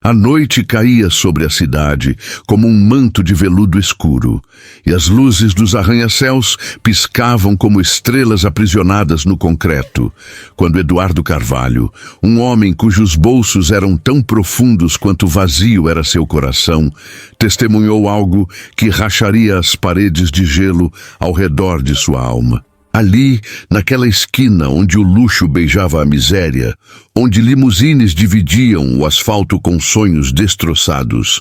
A noite caía sobre a cidade como um manto de veludo escuro, e as luzes dos arranha-céus piscavam como estrelas aprisionadas no concreto, quando Eduardo Carvalho, um homem cujos bolsos eram tão profundos quanto vazio era seu coração, testemunhou algo que racharia as paredes de gelo ao redor de sua alma. Ali, naquela esquina onde o luxo beijava a miséria, onde limusines dividiam o asfalto com sonhos destroçados,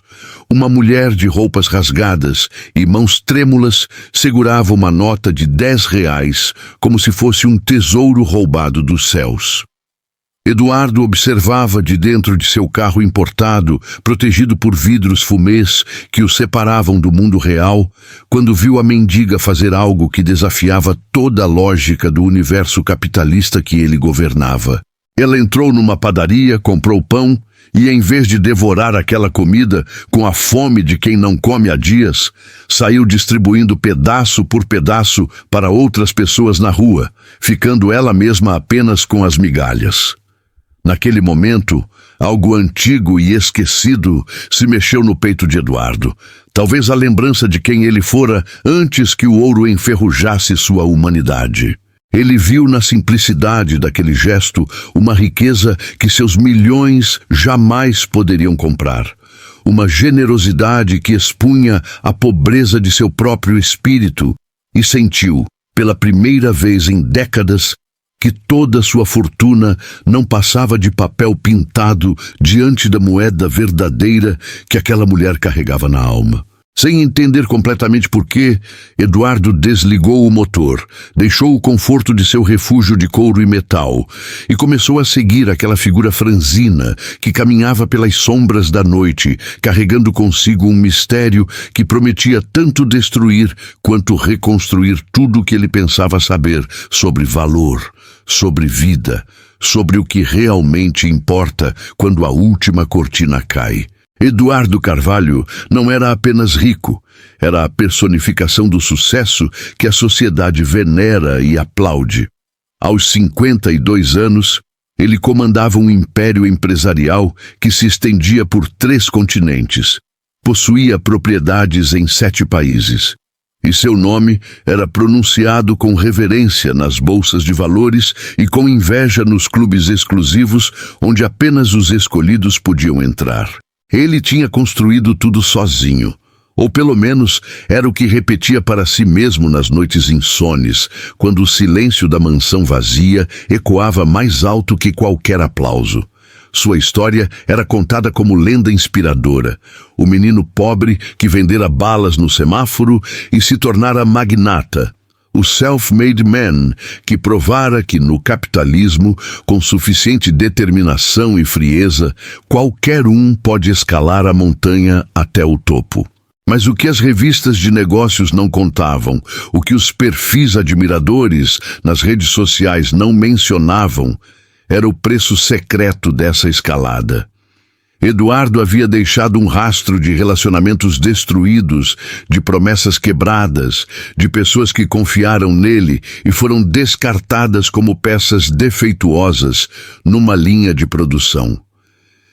uma mulher de roupas rasgadas e mãos trêmulas segurava uma nota de R$ 10 como se fosse um tesouro roubado dos céus. Eduardo observava de dentro de seu carro importado, protegido por vidros fumês que o separavam do mundo real, quando viu a mendiga fazer algo que desafiava toda a lógica do universo capitalista que ele governava. Ela entrou numa padaria, comprou pão e, em vez de devorar aquela comida com a fome de quem não come há dias, saiu distribuindo pedaço por pedaço para outras pessoas na rua, ficando ela mesma apenas com as migalhas. Naquele momento, algo antigo e esquecido se mexeu no peito de Eduardo. Talvez a lembrança de quem ele fora antes que o ouro enferrujasse sua humanidade. Ele viu na simplicidade daquele gesto uma riqueza que seus milhões jamais poderiam comprar. Uma generosidade que expunha a pobreza de seu próprio espírito e sentiu, pela primeira vez em décadas, que toda sua fortuna não passava de papel pintado diante da moeda verdadeira que aquela mulher carregava na alma. Sem entender completamente por quê, Eduardo desligou o motor, deixou o conforto de seu refúgio de couro e metal e começou a seguir aquela figura franzina que caminhava pelas sombras da noite, carregando consigo um mistério que prometia tanto destruir quanto reconstruir tudo o que ele pensava saber sobre valor, sobre vida, sobre o que realmente importa quando a última cortina cai. Eduardo Carvalho não era apenas rico, era a personificação do sucesso que a sociedade venera e aplaude. Aos 52 anos, ele comandava um império empresarial que se estendia por 3 continentes, possuía propriedades em 7 países. E seu nome era pronunciado com reverência nas bolsas de valores e com inveja nos clubes exclusivos onde apenas os escolhidos podiam entrar. Ele tinha construído tudo sozinho, ou pelo menos era o que repetia para si mesmo nas noites insones, quando o silêncio da mansão vazia ecoava mais alto que qualquer aplauso. Sua história era contada como lenda inspiradora. O menino pobre que vendera balas no semáforo e se tornara magnata. O self-made man que provara que no capitalismo, com suficiente determinação e frieza, qualquer um pode escalar a montanha até o topo. Mas o que as revistas de negócios não contavam, o que os perfis admiradores nas redes sociais não mencionavam, era o preço secreto dessa escalada. Eduardo havia deixado um rastro de relacionamentos destruídos, de promessas quebradas, de pessoas que confiaram nele e foram descartadas como peças defeituosas numa linha de produção.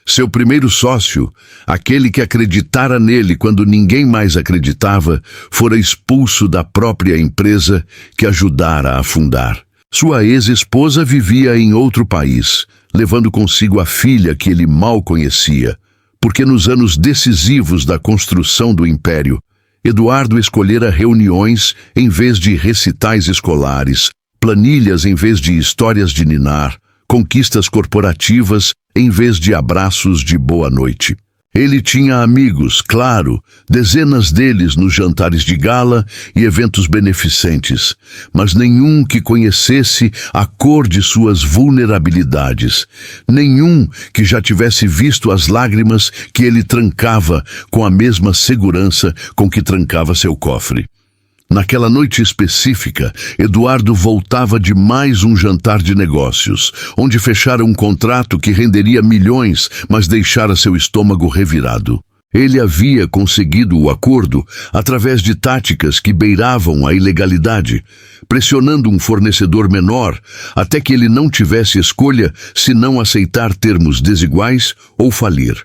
Seu primeiro sócio, aquele que acreditara nele quando ninguém mais acreditava, fora expulso da própria empresa que ajudara a afundar. Sua ex-esposa vivia em outro país, levando consigo a filha que ele mal conhecia, porque nos anos decisivos da construção do império, Eduardo escolhera reuniões em vez de recitais escolares, planilhas em vez de histórias de ninar, conquistas corporativas em vez de abraços de boa noite. Ele tinha amigos, claro, dezenas deles nos jantares de gala e eventos beneficentes, mas nenhum que conhecesse a cor de suas vulnerabilidades, nenhum que já tivesse visto as lágrimas que ele trancava com a mesma segurança com que trancava seu cofre. Naquela noite específica, Eduardo voltava de mais um jantar de negócios, onde fechara um contrato que renderia milhões, mas deixara seu estômago revirado. Ele havia conseguido o acordo através de táticas que beiravam a ilegalidade, pressionando um fornecedor menor até que ele não tivesse escolha senão aceitar termos desiguais ou falir.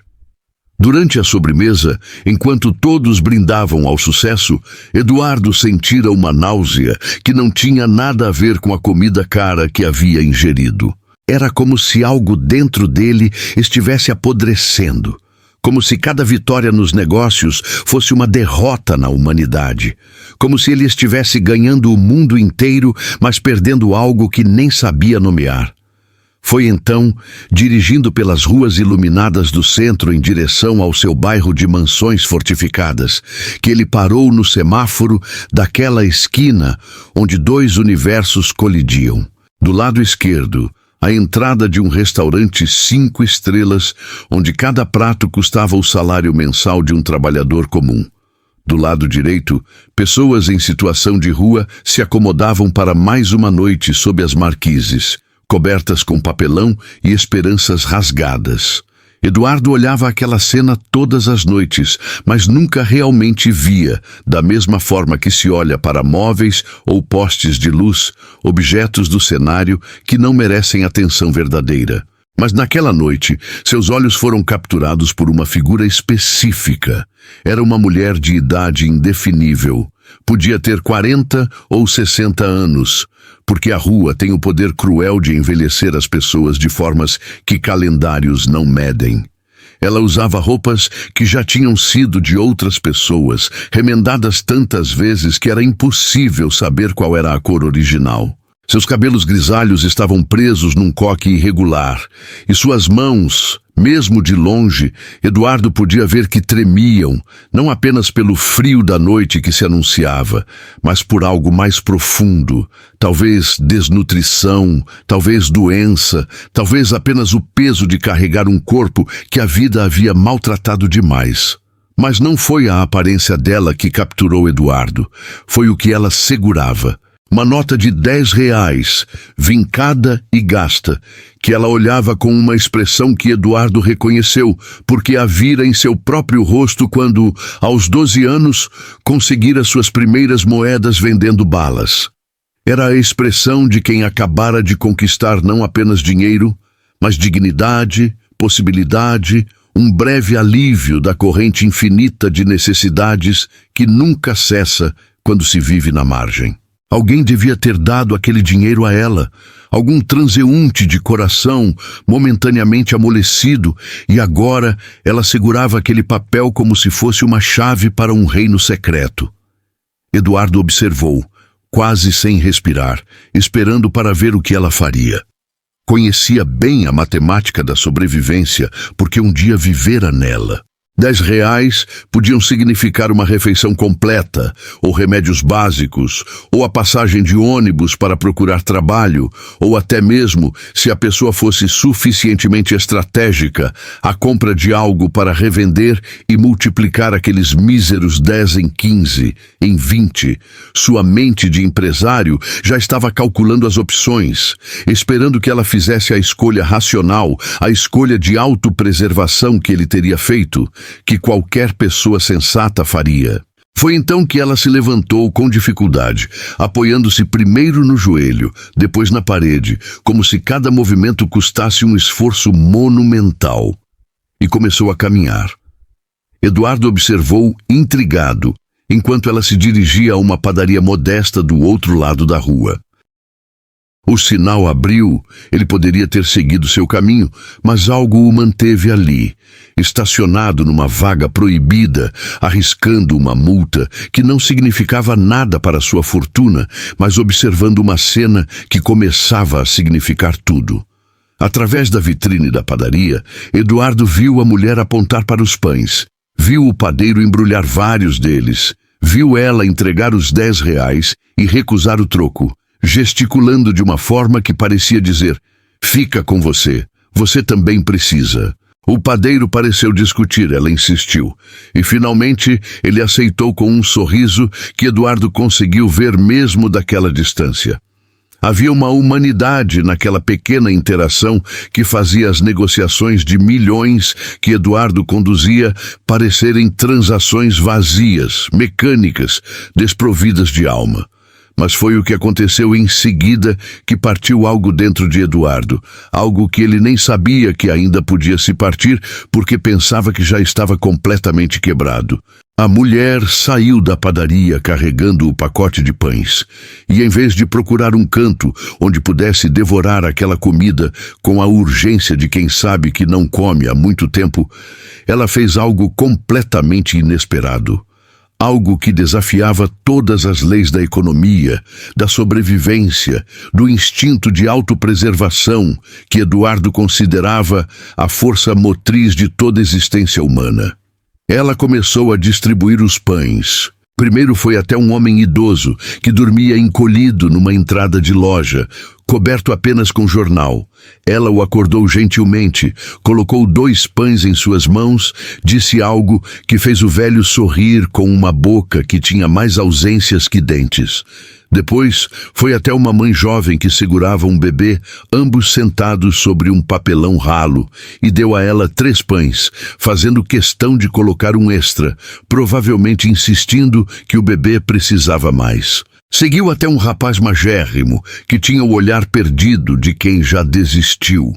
Durante a sobremesa, enquanto todos brindavam ao sucesso, Eduardo sentira uma náusea que não tinha nada a ver com a comida cara que havia ingerido. Era como se algo dentro dele estivesse apodrecendo, como se cada vitória nos negócios fosse uma derrota na humanidade, como se ele estivesse ganhando o mundo inteiro, mas perdendo algo que nem sabia nomear. Foi então, dirigindo pelas ruas iluminadas do centro em direção ao seu bairro de mansões fortificadas, que ele parou no semáforo daquela esquina onde dois universos colidiam. Do lado esquerdo, a entrada de um restaurante 5 estrelas, onde cada prato custava o salário mensal de um trabalhador comum. Do lado direito, pessoas em situação de rua se acomodavam para mais uma noite sob as marquises, cobertas com papelão e esperanças rasgadas. Eduardo olhava aquela cena todas as noites, mas nunca realmente via, da mesma forma que se olha para móveis ou postes de luz, objetos do cenário que não merecem atenção verdadeira. Mas naquela noite, seus olhos foram capturados por uma figura específica. Era uma mulher de idade indefinível. Podia ter 40 ou 60 anos, porque a rua tem o poder cruel de envelhecer as pessoas de formas que calendários não medem. Ela usava roupas que já tinham sido de outras pessoas, remendadas tantas vezes que era impossível saber qual era a cor original. Seus cabelos grisalhos estavam presos num coque irregular, e suas mãos, mesmo de longe, Eduardo podia ver que tremiam, não apenas pelo frio da noite que se anunciava, mas por algo mais profundo, talvez desnutrição, talvez doença, talvez apenas o peso de carregar um corpo que a vida havia maltratado demais. Mas não foi a aparência dela que capturou Eduardo, foi o que ela segurava. Uma nota de R$10, vincada e gasta, que ela olhava com uma expressão que Eduardo reconheceu, porque a vira em seu próprio rosto quando, aos 12 anos, conseguira suas primeiras moedas vendendo balas. Era a expressão de quem acabara de conquistar não apenas dinheiro, mas dignidade, possibilidade, um breve alívio da corrente infinita de necessidades que nunca cessa quando se vive na margem. Alguém devia ter dado aquele dinheiro a ela, algum transeunte de coração momentaneamente amolecido, e agora ela segurava aquele papel como se fosse uma chave para um reino secreto. Eduardo observou, quase sem respirar, esperando para ver o que ela faria. Conhecia bem a matemática da sobrevivência, porque um dia vivera nela. R$10 podiam significar uma refeição completa, ou remédios básicos, ou a passagem de ônibus para procurar trabalho, ou até mesmo, se a pessoa fosse suficientemente estratégica, a compra de algo para revender e multiplicar aqueles míseros 10 em 15, em 20. Sua mente de empresário já estava calculando as opções, esperando que ela fizesse a escolha racional, a escolha de autopreservação que ele teria feito, que qualquer pessoa sensata faria. Foi então que ela se levantou com dificuldade, apoiando-se primeiro no joelho, depois na parede, como se cada movimento custasse um esforço monumental, e começou a caminhar. Eduardo observou, intrigado, enquanto ela se dirigia a uma padaria modesta do outro lado da rua. O sinal abriu, ele poderia ter seguido seu caminho, mas algo o manteve ali, estacionado numa vaga proibida, arriscando uma multa que não significava nada para sua fortuna, mas observando uma cena que começava a significar tudo. Através da vitrine da padaria, Eduardo viu a mulher apontar para os pães, viu o padeiro embrulhar vários deles, viu ela entregar os R$10 e recusar o troco, gesticulando de uma forma que parecia dizer: "Fica com você, você também precisa." O padeiro pareceu discutir, ela insistiu, e finalmente ele aceitou com um sorriso que Eduardo conseguiu ver mesmo daquela distância. Havia uma humanidade naquela pequena interação que fazia as negociações de milhões que Eduardo conduzia parecerem transações vazias, mecânicas, desprovidas de alma. Mas foi o que aconteceu em seguida que partiu algo dentro de Eduardo, algo que ele nem sabia que ainda podia se partir, porque pensava que já estava completamente quebrado. A mulher saiu da padaria carregando o pacote de pães, e em vez de procurar um canto onde pudesse devorar aquela comida com a urgência de quem sabe que não come há muito tempo, ela fez algo completamente inesperado. Algo que desafiava todas as leis da economia, da sobrevivência, do instinto de autopreservação que Eduardo considerava a força motriz de toda a existência humana. Ela começou a distribuir os pães. Primeiro foi até um homem idoso que dormia encolhido numa entrada de loja, coberto apenas com jornal. Ela o acordou gentilmente, colocou 2 pães em suas mãos, disse algo que fez o velho sorrir com uma boca que tinha mais ausências que dentes. Depois, foi até uma mãe jovem que segurava um bebê, ambos sentados sobre um papelão ralo, e deu a ela 3 pães, fazendo questão de colocar um extra, provavelmente insistindo que o bebê precisava mais. Seguiu até um rapaz magérrimo, que tinha o olhar perdido de quem já desistiu.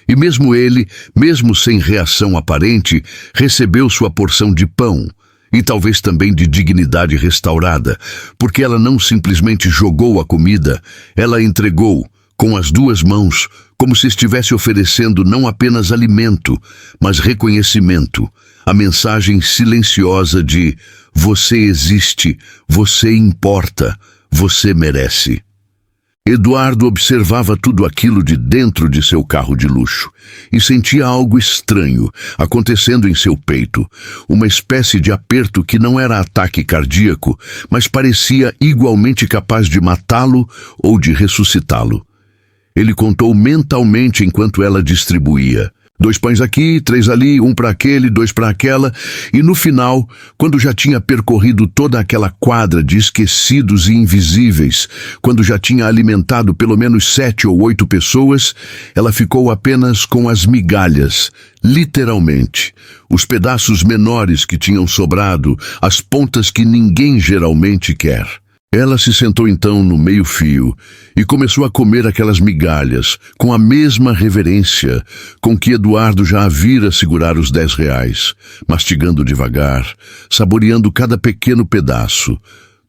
E mesmo ele, mesmo sem reação aparente, recebeu sua porção de pão, e talvez também de dignidade restaurada, porque ela não simplesmente jogou a comida, ela entregou, com as 2 mãos, como se estivesse oferecendo não apenas alimento, mas reconhecimento, a mensagem silenciosa de "Você existe, você importa, você merece". Eduardo observava tudo aquilo de dentro de seu carro de luxo e sentia algo estranho acontecendo em seu peito, uma espécie de aperto que não era ataque cardíaco, mas parecia igualmente capaz de matá-lo ou de ressuscitá-lo. Ele contou mentalmente enquanto ela distribuía. 2 pães aqui, 3 ali, 1 para aquele, 2 para aquela, e no final, quando já tinha percorrido toda aquela quadra de esquecidos e invisíveis, quando já tinha alimentado pelo menos 7 ou 8 pessoas, ela ficou apenas com as migalhas, literalmente, os pedaços menores que tinham sobrado, as pontas que ninguém geralmente quer. Ela se sentou então no meio-fio e começou a comer aquelas migalhas com a mesma reverência com que Eduardo já a vira segurar os 10 reais, mastigando devagar, saboreando cada pequeno pedaço,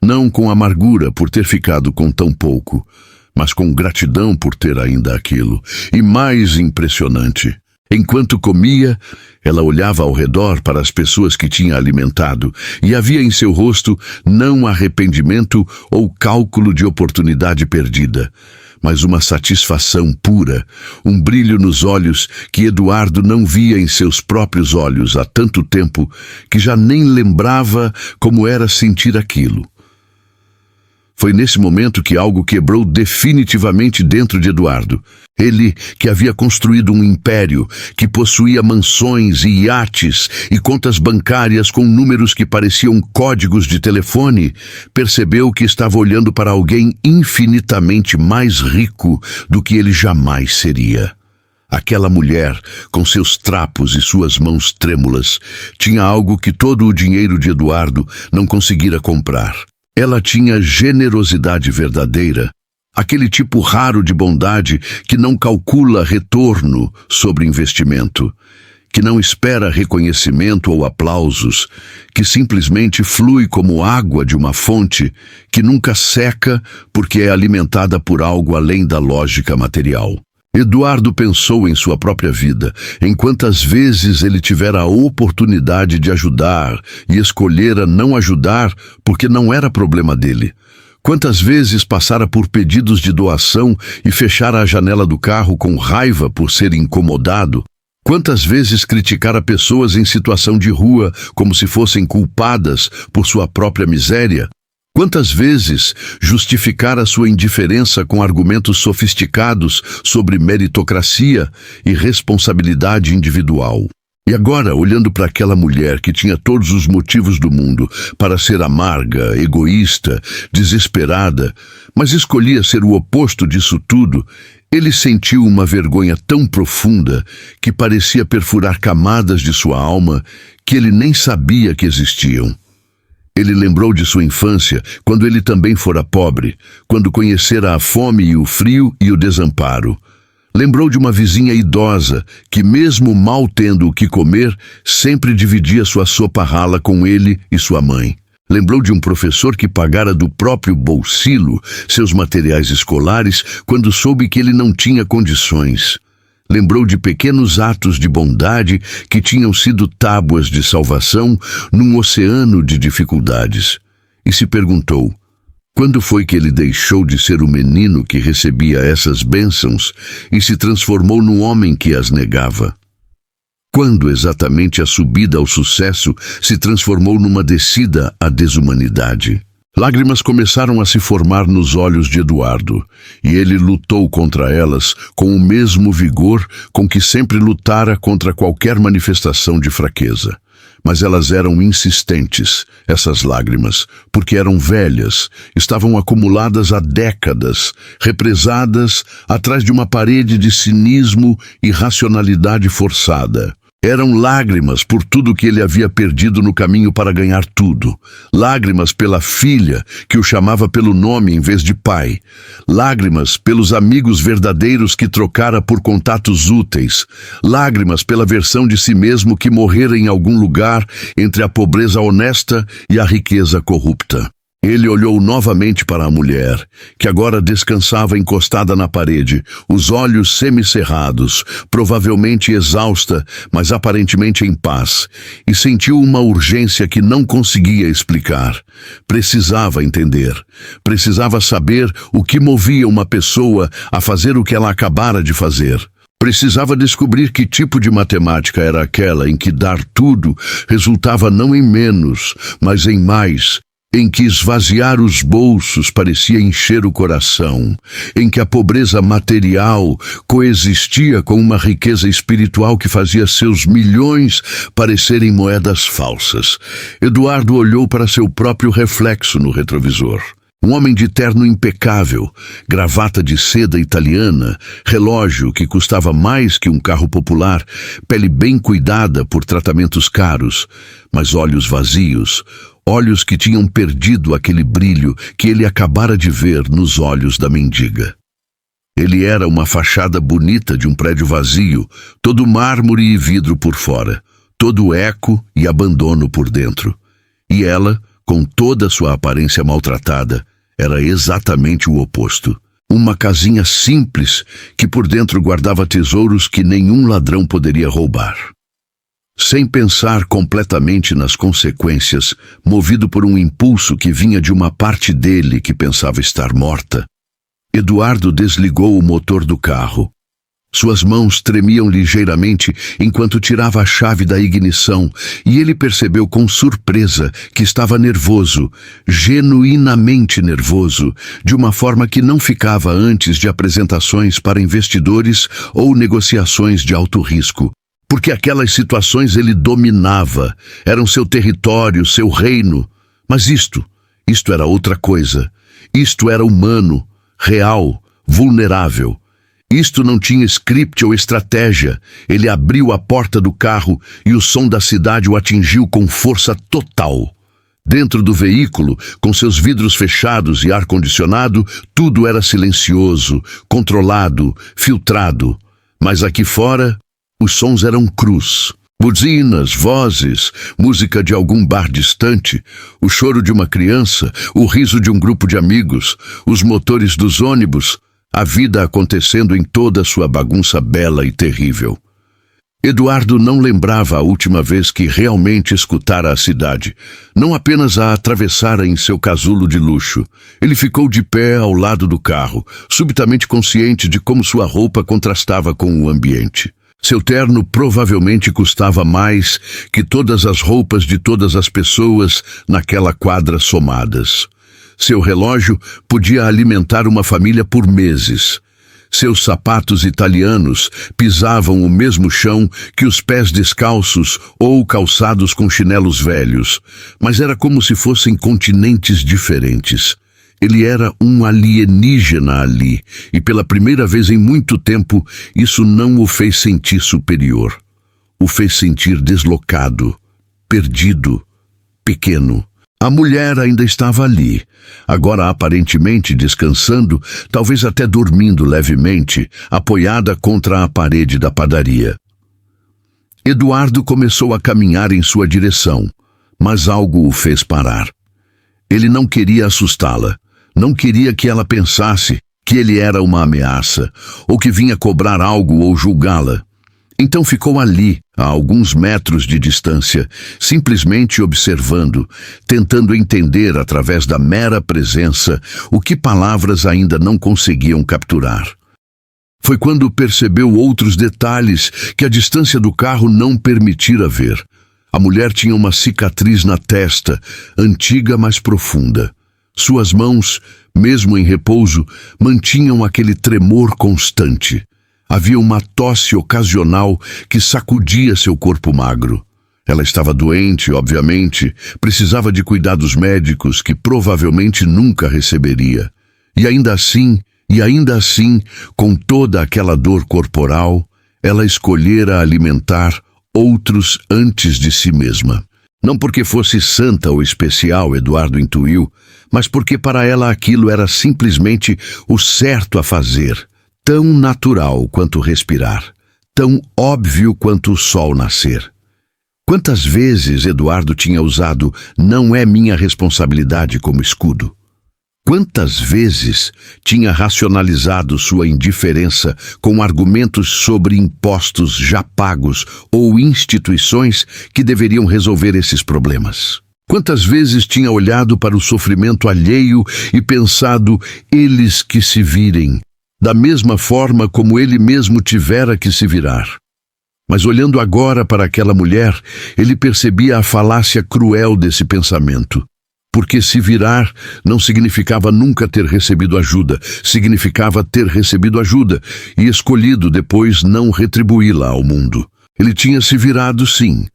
não com amargura por ter ficado com tão pouco, mas com gratidão por ter ainda aquilo, e mais impressionante. Enquanto comia, ela olhava ao redor para as pessoas que tinha alimentado e havia em seu rosto não arrependimento ou cálculo de oportunidade perdida, mas uma satisfação pura, um brilho nos olhos que Eduardo não via em seus próprios olhos há tanto tempo que já nem lembrava como era sentir aquilo. Foi nesse momento que algo quebrou definitivamente dentro de Eduardo. Ele, que havia construído um império, que possuía mansões e iates e contas bancárias com números que pareciam códigos de telefone, percebeu que estava olhando para alguém infinitamente mais rico do que ele jamais seria. Aquela mulher, com seus trapos e suas mãos trêmulas, tinha algo que todo o dinheiro de Eduardo não conseguira comprar. Ela tinha generosidade verdadeira, aquele tipo raro de bondade que não calcula retorno sobre investimento, que não espera reconhecimento ou aplausos, que simplesmente flui como água de uma fonte que nunca seca porque é alimentada por algo além da lógica material. Eduardo pensou em sua própria vida, em quantas vezes ele tivera a oportunidade de ajudar e escolhera não ajudar porque não era problema dele. Quantas vezes passara por pedidos de doação e fechara a janela do carro com raiva por ser incomodado. Quantas vezes criticara pessoas em situação de rua como se fossem culpadas por sua própria miséria. Quantas vezes justificara sua indiferença com argumentos sofisticados sobre meritocracia e responsabilidade individual. E agora, olhando para aquela mulher que tinha todos os motivos do mundo para ser amarga, egoísta, desesperada, mas escolhia ser o oposto disso tudo, ele sentiu uma vergonha tão profunda que parecia perfurar camadas de sua alma que ele nem sabia que existiam. Ele lembrou de sua infância, quando ele também fora pobre, quando conhecera a fome e o frio e o desamparo. Lembrou de uma vizinha idosa que, mesmo mal tendo o que comer, sempre dividia sua sopa rala com ele e sua mãe. Lembrou de um professor que pagara do próprio bolsillo seus materiais escolares quando soube que ele não tinha condições. Lembrou de pequenos atos de bondade que tinham sido tábuas de salvação num oceano de dificuldades. E se perguntou: quando foi que ele deixou de ser o menino que recebia essas bênçãos e se transformou no homem que as negava? Quando exatamente a subida ao sucesso se transformou numa descida à desumanidade? Lágrimas começaram a se formar nos olhos de Eduardo, e ele lutou contra elas com o mesmo vigor com que sempre lutara contra qualquer manifestação de fraqueza. Mas elas eram insistentes, essas lágrimas, porque eram velhas, estavam acumuladas há décadas, represadas atrás de uma parede de cinismo e racionalidade forçada. Eram lágrimas por tudo que ele havia perdido no caminho para ganhar tudo. Lágrimas pela filha, que o chamava pelo nome em vez de pai. Lágrimas pelos amigos verdadeiros que trocara por contatos úteis. Lágrimas pela versão de si mesmo que morrera em algum lugar entre a pobreza honesta e a riqueza corrupta. Ele olhou novamente para a mulher, que agora descansava encostada na parede, os olhos semicerrados, provavelmente exausta, mas aparentemente em paz, e sentiu uma urgência que não conseguia explicar. Precisava entender. Precisava saber o que movia uma pessoa a fazer o que ela acabara de fazer. Precisava descobrir que tipo de matemática era aquela em que dar tudo resultava não em menos, mas em mais, em que esvaziar os bolsos parecia encher o coração, em que a pobreza material coexistia com uma riqueza espiritual que fazia seus milhões parecerem moedas falsas. Eduardo olhou para seu próprio reflexo no retrovisor. Um homem de terno impecável, gravata de seda italiana, relógio que custava mais que um carro popular, pele bem cuidada por tratamentos caros, mas olhos vazios, olhos que tinham perdido aquele brilho que ele acabara de ver nos olhos da mendiga. Ele era uma fachada bonita de um prédio vazio, todo mármore e vidro por fora, todo eco e abandono por dentro. E ela, com toda sua aparência maltratada, era exatamente o oposto. Uma casinha simples que por dentro guardava tesouros que nenhum ladrão poderia roubar. Sem pensar completamente nas consequências, movido por um impulso que vinha de uma parte dele que pensava estar morta, Eduardo desligou o motor do carro. Suas mãos tremiam ligeiramente enquanto tirava a chave da ignição, e ele percebeu com surpresa que estava nervoso, genuinamente nervoso, de uma forma que não ficava antes de apresentações para investidores ou negociações de alto risco. Porque aquelas situações ele dominava, eram seu território, seu reino. Mas isto era outra coisa. Isto era humano, real, vulnerável. Isto não tinha script ou estratégia. Ele abriu a porta do carro e o som da cidade o atingiu com força total. Dentro do veículo, com seus vidros fechados e ar-condicionado, tudo era silencioso, controlado, filtrado. Mas aqui fora, os sons eram crus. Buzinas, vozes, música de algum bar distante, o choro de uma criança, o riso de um grupo de amigos, os motores dos ônibus, a vida acontecendo em toda a sua bagunça bela e terrível. Eduardo não lembrava a última vez que realmente escutara a cidade, não apenas a atravessara em seu casulo de luxo. Ele ficou de pé ao lado do carro, subitamente consciente de como sua roupa contrastava com o ambiente. Seu terno provavelmente custava mais que todas as roupas de todas as pessoas naquela quadra somadas. Seu relógio podia alimentar uma família por meses. Seus sapatos italianos pisavam o mesmo chão que os pés descalços ou calçados com chinelos velhos, mas era como se fossem continentes diferentes. Ele era um alienígena ali, e pela primeira vez em muito tempo, isso não o fez sentir superior. O fez sentir deslocado, perdido, pequeno. A mulher ainda estava ali, agora aparentemente descansando, talvez até dormindo levemente, apoiada contra a parede da padaria. Eduardo começou a caminhar em sua direção, mas algo o fez parar. Ele não queria assustá-la, não queria que ela pensasse que ele era uma ameaça, ou que vinha cobrar algo ou julgá-la. Então ficou ali, a alguns metros de distância, simplesmente observando, tentando entender através da mera presença o que palavras ainda não conseguiam capturar. Foi quando percebeu outros detalhes que a distância do carro não permitira ver. A mulher tinha uma cicatriz na testa, antiga mas profunda. Suas mãos, mesmo em repouso, mantinham aquele tremor constante. Havia uma tosse ocasional que sacudia seu corpo magro. Ela estava doente, obviamente, precisava de cuidados médicos que provavelmente nunca receberia. E ainda assim, com toda aquela dor corporal, ela escolhera alimentar outros antes de si mesma. Não porque fosse santa ou especial, Eduardo intuiu, mas porque para ela aquilo era simplesmente o certo a fazer. Tão natural quanto respirar, tão óbvio quanto o sol nascer. Quantas vezes Eduardo tinha usado "não é minha responsabilidade" como escudo? Quantas vezes tinha racionalizado sua indiferença com argumentos sobre impostos já pagos ou instituições que deveriam resolver esses problemas? Quantas vezes tinha olhado para o sofrimento alheio e pensado, eles que se virem, da mesma forma como ele mesmo tivera que se virar. Mas olhando agora para aquela mulher, ele percebia a falácia cruel desse pensamento. Porque se virar não significava nunca ter recebido ajuda, significava ter recebido ajuda e escolhido depois não retribuí-la ao mundo. Ele tinha se virado sim,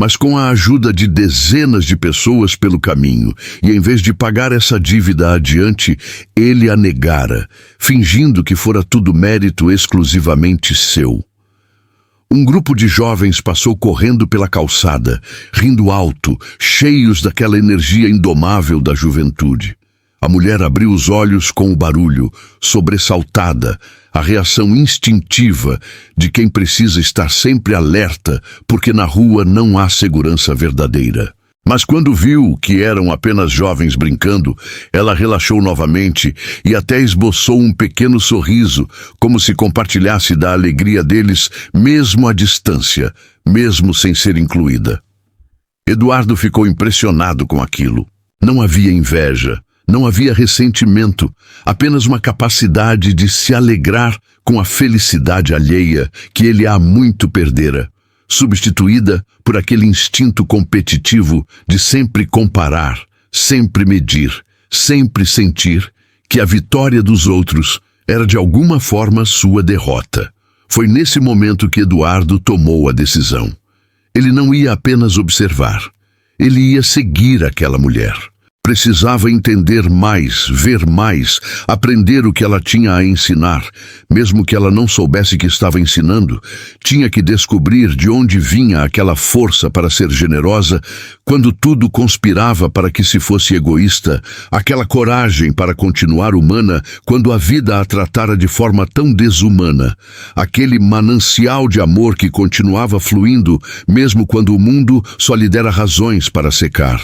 mas com a ajuda de dezenas de pessoas pelo caminho, e em vez de pagar essa dívida adiante, ele a negara, fingindo que fora tudo mérito exclusivamente seu. Um grupo de jovens passou correndo pela calçada, rindo alto, cheios daquela energia indomável da juventude. A mulher abriu os olhos com o barulho, sobressaltada, a reação instintiva de quem precisa estar sempre alerta, porque na rua não há segurança verdadeira. Mas quando viu que eram apenas jovens brincando, ela relaxou novamente e até esboçou um pequeno sorriso, como se compartilhasse da alegria deles, mesmo à distância, mesmo sem ser incluída. Eduardo ficou impressionado com aquilo. Não havia inveja, não havia ressentimento, apenas uma capacidade de se alegrar com a felicidade alheia que ele há muito perdera, substituída por aquele instinto competitivo de sempre comparar, sempre medir, sempre sentir que a vitória dos outros era de alguma forma sua derrota. Foi nesse momento que Eduardo tomou a decisão. Ele não ia apenas observar, ele ia seguir aquela mulher. Precisava entender mais, ver mais, aprender o que ela tinha a ensinar, mesmo que ela não soubesse que estava ensinando. Tinha que descobrir de onde vinha aquela força para ser generosa, quando tudo conspirava para que se fosse egoísta, aquela coragem para continuar humana, quando a vida a tratara de forma tão desumana, aquele manancial de amor que continuava fluindo, mesmo quando o mundo só lhe dera razões para secar.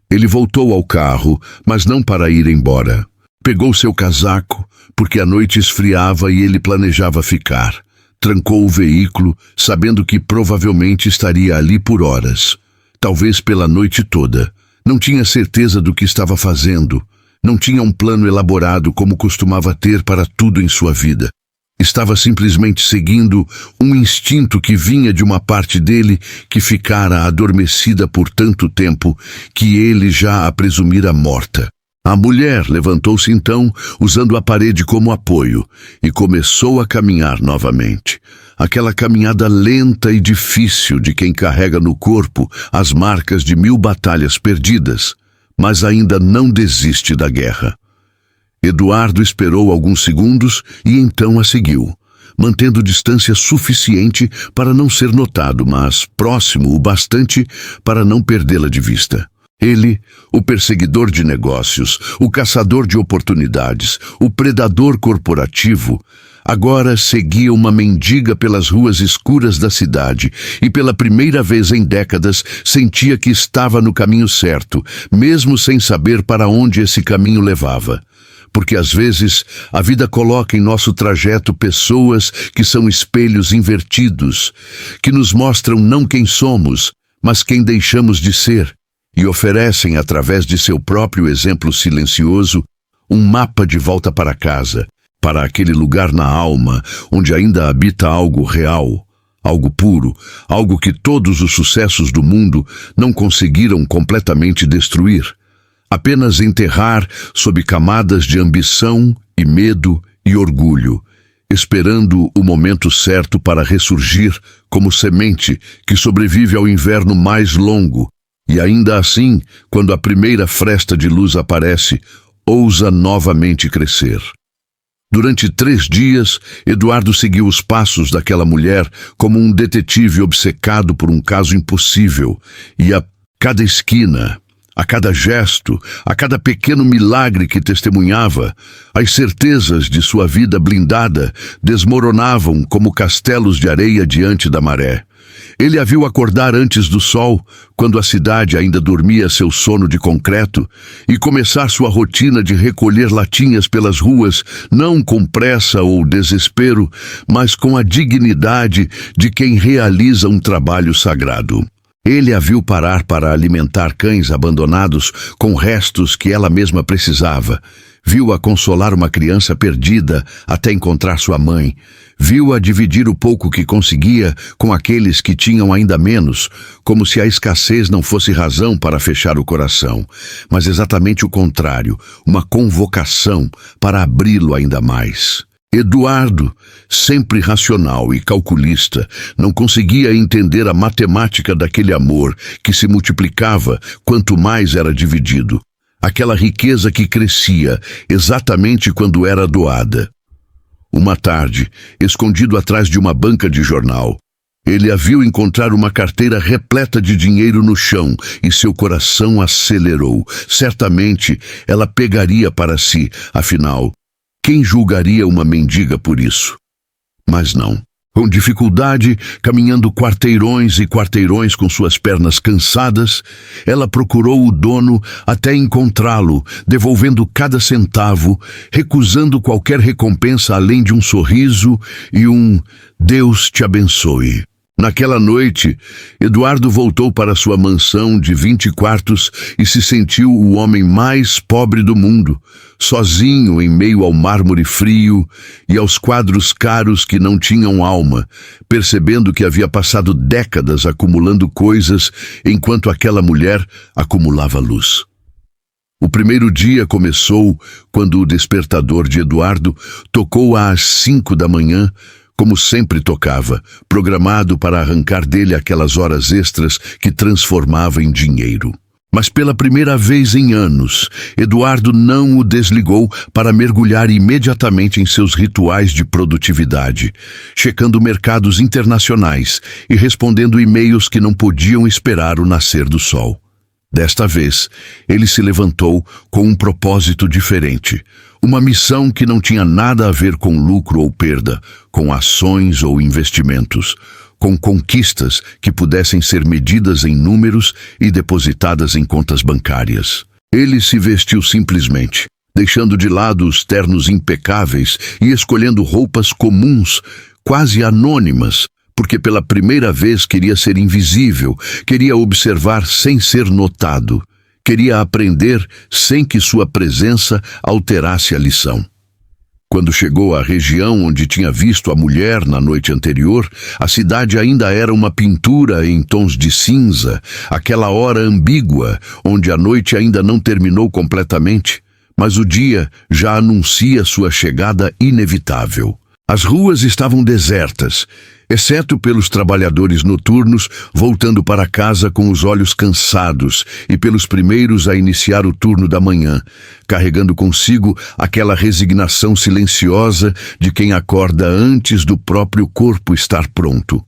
Ele voltou ao carro, mas não para ir embora. Pegou seu casaco, porque a noite esfriava e ele planejava ficar. Trancou o veículo, sabendo que provavelmente estaria ali por horas. Talvez pela noite toda. Não tinha certeza do que estava fazendo. Não tinha um plano elaborado como costumava ter para tudo em sua vida. Estava simplesmente seguindo um instinto que vinha de uma parte dele que ficara adormecida por tanto tempo que ele já a presumira morta. A mulher levantou-se então, usando a parede como apoio, e começou a caminhar novamente. Aquela caminhada lenta e difícil de quem carrega no corpo as marcas de 1000 batalhas perdidas, mas ainda não desiste da guerra. Eduardo esperou alguns segundos e então a seguiu, mantendo distância suficiente para não ser notado, mas próximo o bastante para não perdê-la de vista. Ele, o perseguidor de negócios, o caçador de oportunidades, o predador corporativo, agora seguia uma mendiga pelas ruas escuras da cidade e pela primeira vez em décadas sentia que estava no caminho certo, mesmo sem saber para onde esse caminho levava. Porque às vezes a vida coloca em nosso trajeto pessoas que são espelhos invertidos, que nos mostram não quem somos, mas quem deixamos de ser, e oferecem, através de seu próprio exemplo silencioso, um mapa de volta para casa, para aquele lugar na alma onde ainda habita algo real, algo puro, algo que todos os sucessos do mundo não conseguiram completamente destruir, apenas enterrar sob camadas de ambição e medo e orgulho, esperando o momento certo para ressurgir como semente que sobrevive ao inverno mais longo, e ainda assim, quando a primeira fresta de luz aparece, ousa novamente crescer. Durante 3 dias, Eduardo seguiu os passos daquela mulher como um detetive obcecado por um caso impossível, e a cada esquina, a cada gesto, a cada pequeno milagre que testemunhava, as certezas de sua vida blindada desmoronavam como castelos de areia diante da maré. Ele a viu acordar antes do sol, quando a cidade ainda dormia seu sono de concreto, e começar sua rotina de recolher latinhas pelas ruas, não com pressa ou desespero, mas com a dignidade de quem realiza um trabalho sagrado. Ele a viu parar para alimentar cães abandonados com restos que ela mesma precisava. Viu-a consolar uma criança perdida até encontrar sua mãe. Viu-a dividir o pouco que conseguia com aqueles que tinham ainda menos, como se a escassez não fosse razão para fechar o coração, mas exatamente o contrário, uma convocação para abri-lo ainda mais. Eduardo, sempre racional e calculista, não conseguia entender a matemática daquele amor que se multiplicava quanto mais era dividido. Aquela riqueza que crescia exatamente quando era doada. Uma tarde, escondido atrás de uma banca de jornal, ele a viu encontrar uma carteira repleta de dinheiro no chão e seu coração acelerou. Certamente ela pegaria para si, afinal, quem julgaria uma mendiga por isso? Mas não. Com dificuldade, caminhando quarteirões e quarteirões com suas pernas cansadas, ela procurou o dono até encontrá-lo, devolvendo cada centavo, recusando qualquer recompensa além de um sorriso e um "Deus te abençoe". Naquela noite, Eduardo voltou para sua mansão de 20 quartos e se sentiu o homem mais pobre do mundo, sozinho em meio ao mármore frio e aos quadros caros que não tinham alma, percebendo que havia passado décadas acumulando coisas enquanto aquela mulher acumulava luz. O primeiro dia começou quando o despertador de Eduardo tocou às 5 da manhã, como sempre tocava, programado para arrancar dele aquelas horas extras que transformava em dinheiro. Mas pela primeira vez em anos, Eduardo não o desligou para mergulhar imediatamente em seus rituais de produtividade, checando mercados internacionais e respondendo e-mails que não podiam esperar o nascer do sol. Desta vez, ele se levantou com um propósito diferente, uma missão que não tinha nada a ver com lucro ou perda, com ações ou investimentos, com conquistas que pudessem ser medidas em números e depositadas em contas bancárias. Ele se vestiu simplesmente, deixando de lado os ternos impecáveis e escolhendo roupas comuns, quase anônimas, porque pela primeira vez queria ser invisível, queria observar sem ser notado, queria aprender sem que sua presença alterasse a lição. Quando chegou à região onde tinha visto a mulher na noite anterior, a cidade ainda era uma pintura em tons de cinza, aquela hora ambígua, onde a noite ainda não terminou completamente, mas o dia já anuncia sua chegada inevitável. As ruas estavam desertas, exceto pelos trabalhadores noturnos voltando para casa com os olhos cansados e pelos primeiros a iniciar o turno da manhã, carregando consigo aquela resignação silenciosa de quem acorda antes do próprio corpo estar pronto.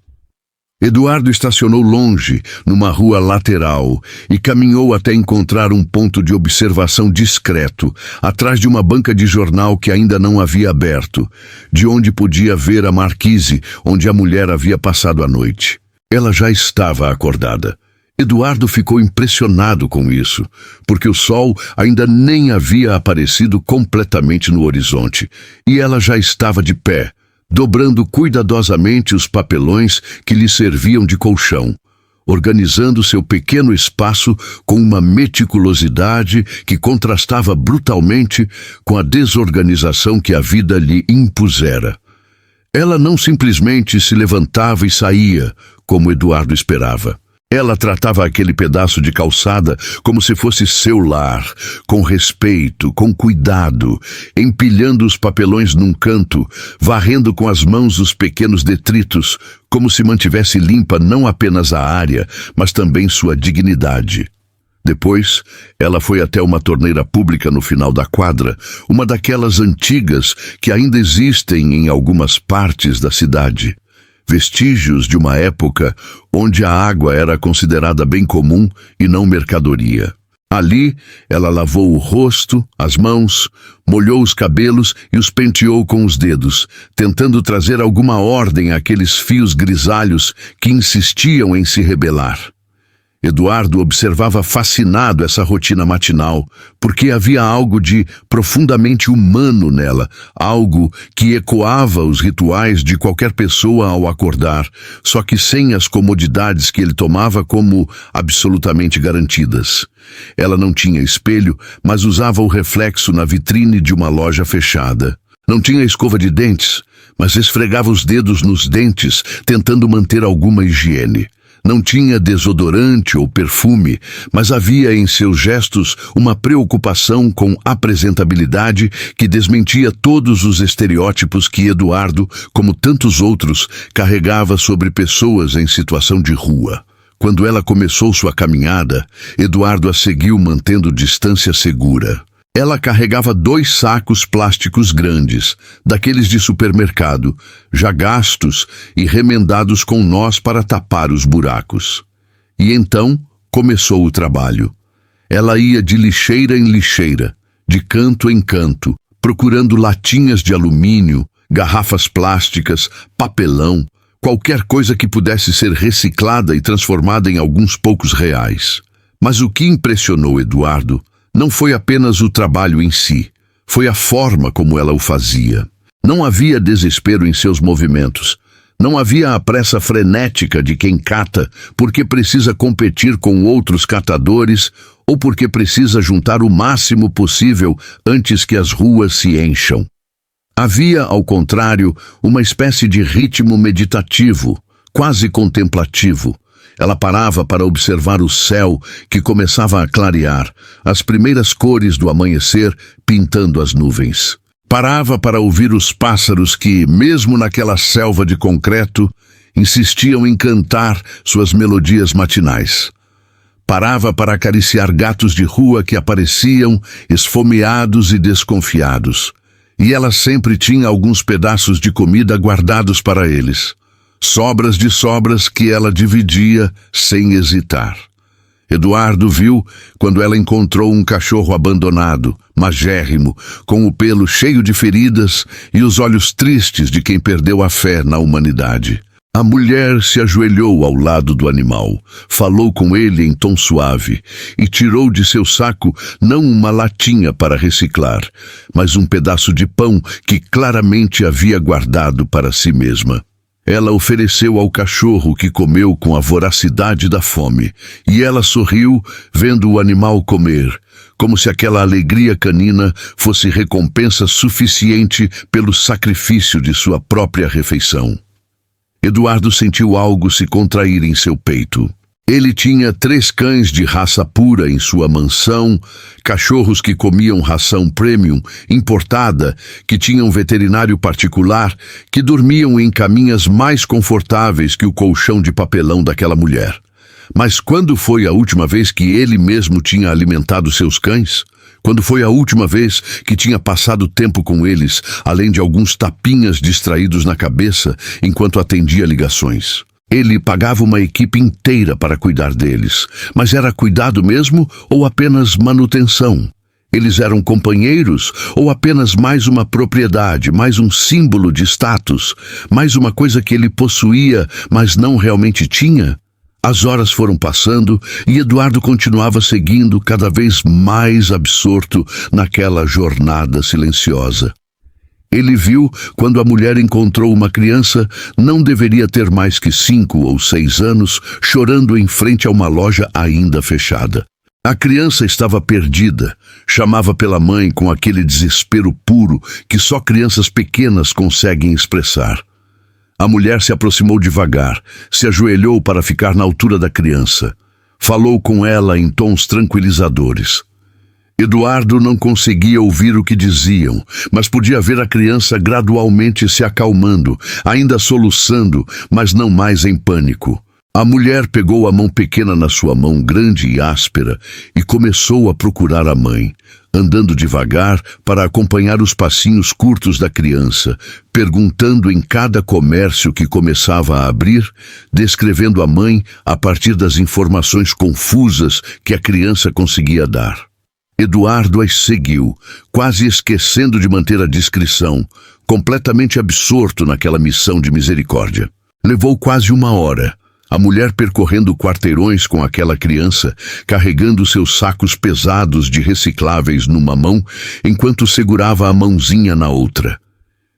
Eduardo estacionou longe, numa rua lateral, e caminhou até encontrar um ponto de observação discreto, atrás de uma banca de jornal que ainda não havia aberto, de onde podia ver a marquise onde a mulher havia passado a noite. Ela já estava acordada. Eduardo ficou impressionado com isso, porque o sol ainda nem havia aparecido completamente no horizonte, e ela já estava de pé, dobrando cuidadosamente os papelões que lhe serviam de colchão, organizando seu pequeno espaço com uma meticulosidade que contrastava brutalmente com a desorganização que a vida lhe impusera. Ela não simplesmente se levantava e saía, como Eduardo esperava. Ela tratava aquele pedaço de calçada como se fosse seu lar, com respeito, com cuidado, empilhando os papelões num canto, varrendo com as mãos os pequenos detritos, como se mantivesse limpa não apenas a área, mas também sua dignidade. Depois, ela foi até uma torneira pública no final da quadra, uma daquelas antigas que ainda existem em algumas partes da cidade. Vestígios de uma época onde a água era considerada bem comum e não mercadoria. Ali, ela lavou o rosto, as mãos, molhou os cabelos e os penteou com os dedos, tentando trazer alguma ordem àqueles fios grisalhos que insistiam em se rebelar. Eduardo observava fascinado essa rotina matinal, porque havia algo de profundamente humano nela, algo que ecoava os rituais de qualquer pessoa ao acordar, só que sem as comodidades que ele tomava como absolutamente garantidas. Ela não tinha espelho, mas usava o reflexo na vitrine de uma loja fechada. Não tinha escova de dentes, mas esfregava os dedos nos dentes, tentando manter alguma higiene. Não tinha desodorante ou perfume, mas havia em seus gestos uma preocupação com apresentabilidade que desmentia todos os estereótipos que Eduardo, como tantos outros, carregava sobre pessoas em situação de rua. Quando ela começou sua caminhada, Eduardo a seguiu mantendo distância segura. Ela carregava 2 sacos plásticos grandes, daqueles de supermercado, já gastos e remendados com nós para tapar os buracos. E então começou o trabalho. Ela ia de lixeira em lixeira, de canto em canto, procurando latinhas de alumínio, garrafas plásticas, papelão, qualquer coisa que pudesse ser reciclada e transformada em alguns poucos reais. Mas o que impressionou Eduardo não foi apenas o trabalho em si, foi a forma como ela o fazia. Não havia desespero em seus movimentos. Não havia a pressa frenética de quem cata porque precisa competir com outros catadores ou porque precisa juntar o máximo possível antes que as ruas se encham. Havia, ao contrário, uma espécie de ritmo meditativo, quase contemplativo. Ela parava para observar o céu que começava a clarear, as primeiras cores do amanhecer pintando as nuvens. Parava para ouvir os pássaros que, mesmo naquela selva de concreto, insistiam em cantar suas melodias matinais. Parava para acariciar gatos de rua que apareciam esfomeados e desconfiados. E ela sempre tinha alguns pedaços de comida guardados para eles. Sobras de sobras que ela dividia sem hesitar. Eduardo viu quando ela encontrou um cachorro abandonado, magérrimo, com o pelo cheio de feridas e os olhos tristes de quem perdeu a fé na humanidade. A mulher se ajoelhou ao lado do animal, falou com ele em tom suave e tirou de seu saco não uma latinha para reciclar, mas um pedaço de pão que claramente havia guardado para si mesma. Ela ofereceu ao cachorro que comeu com a voracidade da fome, e ela sorriu vendo o animal comer, como se aquela alegria canina fosse recompensa suficiente pelo sacrifício de sua própria refeição. Eduardo sentiu algo se contrair em seu peito. Ele tinha 3 cães de raça pura em sua mansão, cachorros que comiam ração premium, importada, que tinham veterinário particular, que dormiam em caminhas mais confortáveis que o colchão de papelão daquela mulher. Mas quando foi a última vez que ele mesmo tinha alimentado seus cães? Quando foi a última vez que tinha passado tempo com eles, além de alguns tapinhas distraídos na cabeça enquanto atendia ligações? Ele pagava uma equipe inteira para cuidar deles, mas era cuidado mesmo ou apenas manutenção? Eles eram companheiros ou apenas mais uma propriedade, mais um símbolo de status, mais uma coisa que ele possuía, mas não realmente tinha? As horas foram passando e Eduardo continuava seguindo cada vez mais absorto naquela jornada silenciosa. Ele viu quando a mulher encontrou uma criança, não deveria ter mais que 5 ou 6 anos, chorando em frente a uma loja ainda fechada. A criança estava perdida, chamava pela mãe com aquele desespero puro que só crianças pequenas conseguem expressar. A mulher se aproximou devagar, se ajoelhou para ficar na altura da criança. Falou com ela em tons tranquilizadores. Eduardo não conseguia ouvir o que diziam, mas podia ver a criança gradualmente se acalmando, ainda soluçando, mas não mais em pânico. A mulher pegou a mão pequena na sua mão grande e áspera e começou a procurar a mãe, andando devagar para acompanhar os passinhos curtos da criança, perguntando em cada comércio que começava a abrir, descrevendo a mãe a partir das informações confusas que a criança conseguia dar. Eduardo as seguiu, quase esquecendo de manter a discrição, completamente absorto naquela missão de misericórdia. Levou quase 1 hora, a mulher percorrendo quarteirões com aquela criança, carregando seus sacos pesados de recicláveis numa mão, enquanto segurava a mãozinha na outra.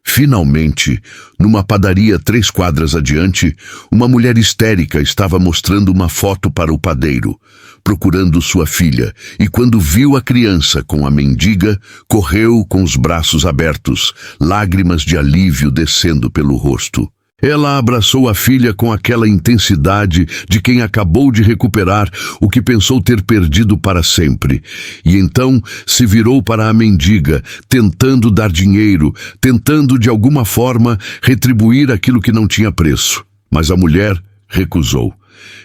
Finalmente, numa padaria 3 quadras adiante, uma mulher histérica estava mostrando uma foto para o padeiro, procurando sua filha, e quando viu a criança com a mendiga, correu com os braços abertos, lágrimas de alívio descendo pelo rosto. Ela abraçou a filha com aquela intensidade de quem acabou de recuperar o que pensou ter perdido para sempre. E então se virou para a mendiga, tentando dar dinheiro, tentando de alguma forma retribuir aquilo que não tinha preço. Mas a mulher recusou.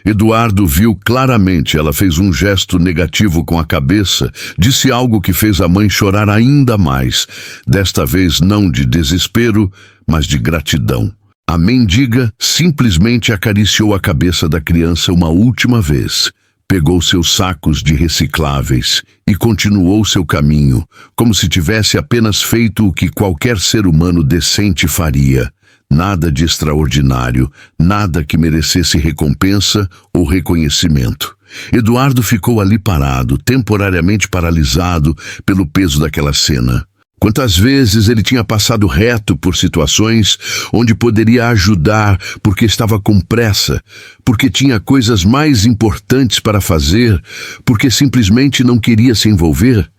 Eduardo viu claramente, ela fez um gesto negativo com a cabeça, disse algo que fez a mãe chorar ainda mais, desta vez não de desespero, mas de gratidão. A mendiga simplesmente acariciou a cabeça da criança uma última vez, pegou seus sacos de recicláveis e continuou seu caminho, como se tivesse apenas feito o que qualquer ser humano decente faria. Nada de extraordinário, nada que merecesse recompensa ou reconhecimento. Eduardo ficou ali parado, temporariamente paralisado pelo peso daquela cena. Quantas vezes ele tinha passado reto por situações onde poderia ajudar porque estava com pressa, porque tinha coisas mais importantes para fazer, porque simplesmente não queria se envolver?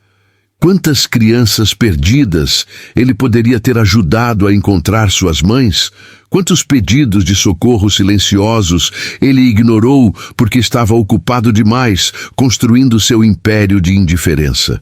Quantas crianças perdidas ele poderia ter ajudado a encontrar suas mães? Quantos pedidos de socorro silenciosos ele ignorou porque estava ocupado demais, construindo seu império de indiferença?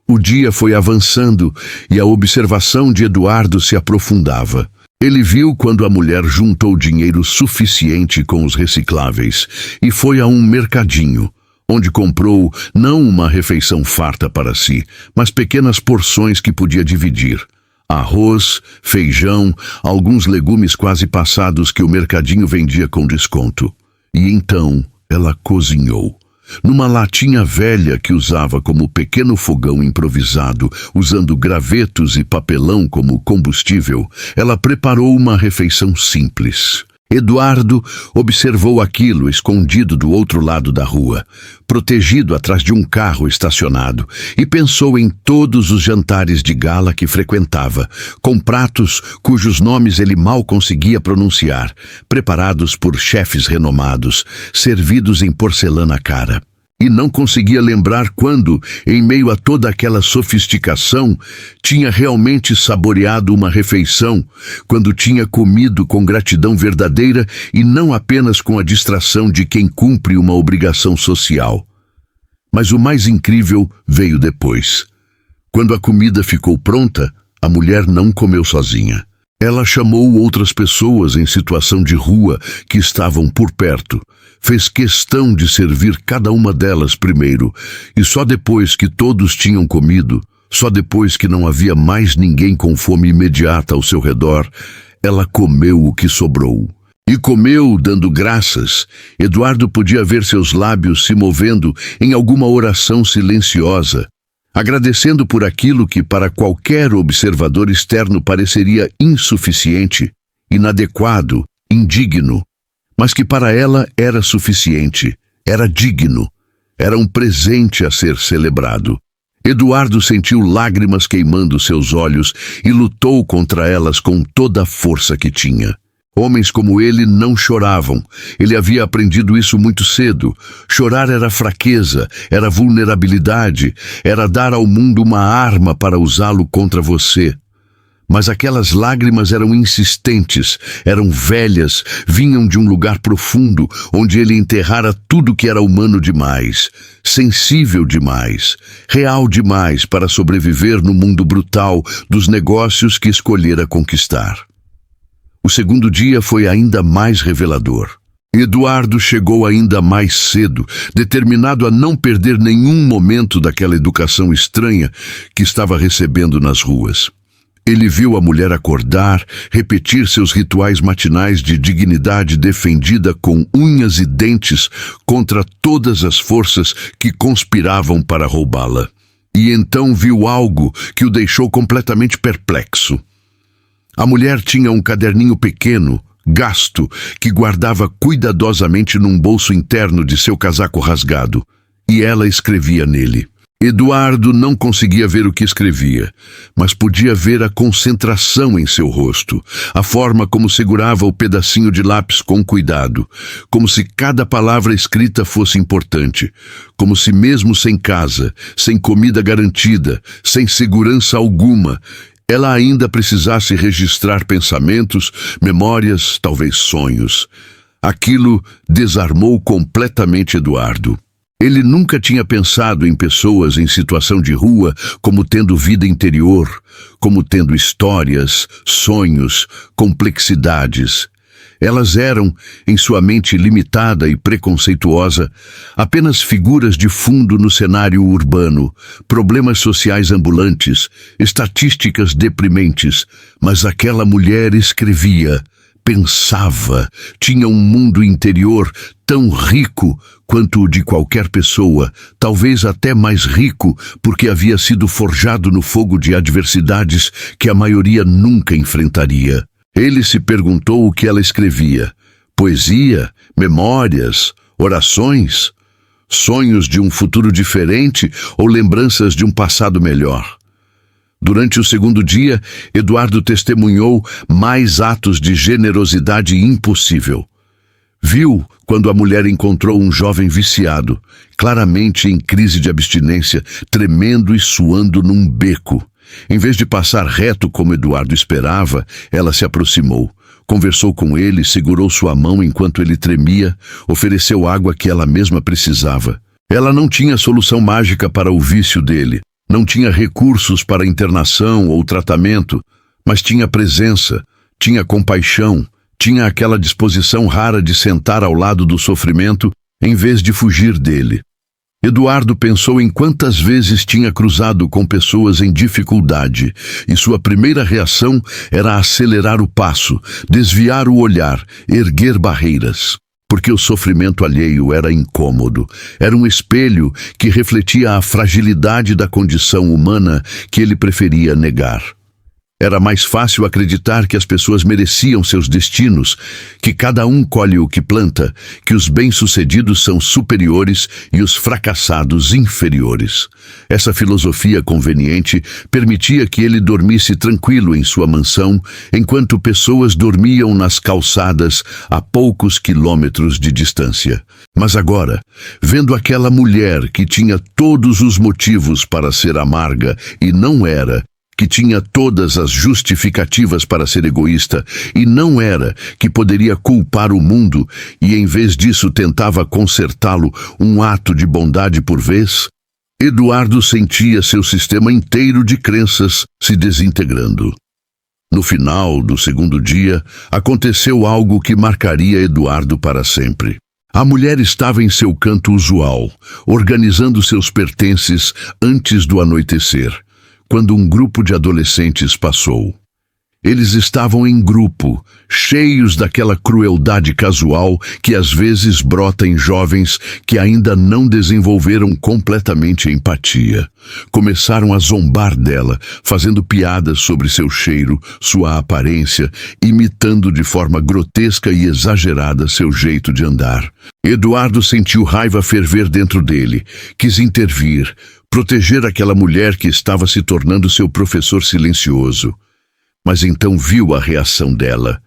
O dia foi avançando e a observação de Eduardo se aprofundava. Ele viu quando a mulher juntou dinheiro suficiente com os recicláveis e foi a um mercadinho, onde comprou não uma refeição farta para si, mas pequenas porções que podia dividir. Arroz, feijão, alguns legumes quase passados que o mercadinho vendia com desconto. E então ela cozinhou. Numa latinha velha que usava como pequeno fogão improvisado, usando gravetos e papelão como combustível, ela preparou uma refeição simples. Eduardo observou aquilo escondido do outro lado da rua, protegido atrás de um carro estacionado, e pensou em todos os jantares de gala que frequentava, com pratos cujos nomes ele mal conseguia pronunciar, preparados por chefes renomados, servidos em porcelana cara. E não conseguia lembrar quando, em meio a toda aquela sofisticação, tinha realmente saboreado uma refeição, quando tinha comido com gratidão verdadeira e não apenas com a distração de quem cumpre uma obrigação social. Mas o mais incrível veio depois. Quando a comida ficou pronta, a mulher não comeu sozinha. Ela chamou outras pessoas em situação de rua que estavam por perto. Fez questão de servir cada uma delas primeiro, e só depois que todos tinham comido, só depois que não havia mais ninguém com fome imediata ao seu redor, ela comeu o que sobrou. E comeu, dando graças. Eduardo podia ver seus lábios se movendo em alguma oração silenciosa, agradecendo por aquilo que para qualquer observador externo pareceria insuficiente, inadequado, indigno, mas que para ela era suficiente, era digno, era um presente a ser celebrado. Eduardo sentiu lágrimas queimando seus olhos e lutou contra elas com toda a força que tinha. Homens como ele não choravam. Ele havia aprendido isso muito cedo. Chorar era fraqueza, era vulnerabilidade, era dar ao mundo uma arma para usá-lo contra você. Mas aquelas lágrimas eram insistentes, eram velhas, vinham de um lugar profundo, onde ele enterrara tudo que era humano demais, sensível demais, real demais para sobreviver no mundo brutal dos negócios que escolhera conquistar. O segundo dia foi ainda mais revelador. Eduardo chegou ainda mais cedo, determinado a não perder nenhum momento daquela educação estranha que estava recebendo nas ruas. Ele viu a mulher acordar, repetir seus rituais matinais de dignidade defendida com unhas e dentes contra todas as forças que conspiravam para roubá-la. E então viu algo que o deixou completamente perplexo. A mulher tinha um caderninho pequeno, gasto, que guardava cuidadosamente num bolso interno de seu casaco rasgado, e ela escrevia nele. Eduardo não conseguia ver o que escrevia, mas podia ver a concentração em seu rosto, a forma como segurava o pedacinho de lápis com cuidado, como se cada palavra escrita fosse importante, como se mesmo sem casa, sem comida garantida, sem segurança alguma, ela ainda precisasse registrar pensamentos, memórias, talvez sonhos. Aquilo desarmou completamente Eduardo. Ele nunca tinha pensado em pessoas em situação de rua como tendo vida interior, como tendo histórias, sonhos, complexidades. Elas eram, em sua mente limitada e preconceituosa, apenas figuras de fundo no cenário urbano, problemas sociais ambulantes, estatísticas deprimentes, mas aquela mulher escrevia, pensava, tinha um mundo interior tão rico quanto o de qualquer pessoa, talvez até mais rico porque havia sido forjado no fogo de adversidades que a maioria nunca enfrentaria. Ele se perguntou o que ela escrevia. Poesia, memórias, orações, sonhos de um futuro diferente ou lembranças de um passado melhor. Durante o segundo dia, Eduardo testemunhou mais atos de generosidade impossível. Viu quando a mulher encontrou um jovem viciado, claramente em crise de abstinência, tremendo e suando num beco. Em vez de passar reto como Eduardo esperava, ela se aproximou, conversou com ele, segurou sua mão enquanto ele tremia, ofereceu água que ela mesma precisava. Ela não tinha solução mágica para o vício dele, não tinha recursos para internação ou tratamento, mas tinha presença, tinha compaixão, tinha aquela disposição rara de sentar ao lado do sofrimento em vez de fugir dele. Eduardo pensou em quantas vezes tinha cruzado com pessoas em dificuldade, e sua primeira reação era acelerar o passo, desviar o olhar, erguer barreiras. Porque o sofrimento alheio era incômodo, era um espelho que refletia a fragilidade da condição humana que ele preferia negar. Era mais fácil acreditar que as pessoas mereciam seus destinos, que cada um colhe o que planta, que os bem-sucedidos são superiores e os fracassados inferiores. Essa filosofia conveniente permitia que ele dormisse tranquilo em sua mansão, enquanto pessoas dormiam nas calçadas a poucos quilômetros de distância. Mas agora, vendo aquela mulher que tinha todos os motivos para ser amarga e não era, que tinha todas as justificativas para ser egoísta e não era, que poderia culpar o mundo e em vez disso tentava consertá-lo um ato de bondade por vez, Eduardo sentia seu sistema inteiro de crenças se desintegrando. No final do segundo dia, aconteceu algo que marcaria Eduardo para sempre. A mulher estava em seu canto usual, organizando seus pertences antes do anoitecer, quando um grupo de adolescentes passou. Eles estavam em grupo, cheios daquela crueldade casual que às vezes brota em jovens que ainda não desenvolveram completamente a empatia. Começaram a zombar dela, fazendo piadas sobre seu cheiro, sua aparência, imitando de forma grotesca e exagerada seu jeito de andar. Eduardo sentiu raiva ferver dentro dele, quis intervir, proteger aquela mulher que estava se tornando seu professor silencioso. Mas então viu a reação dela.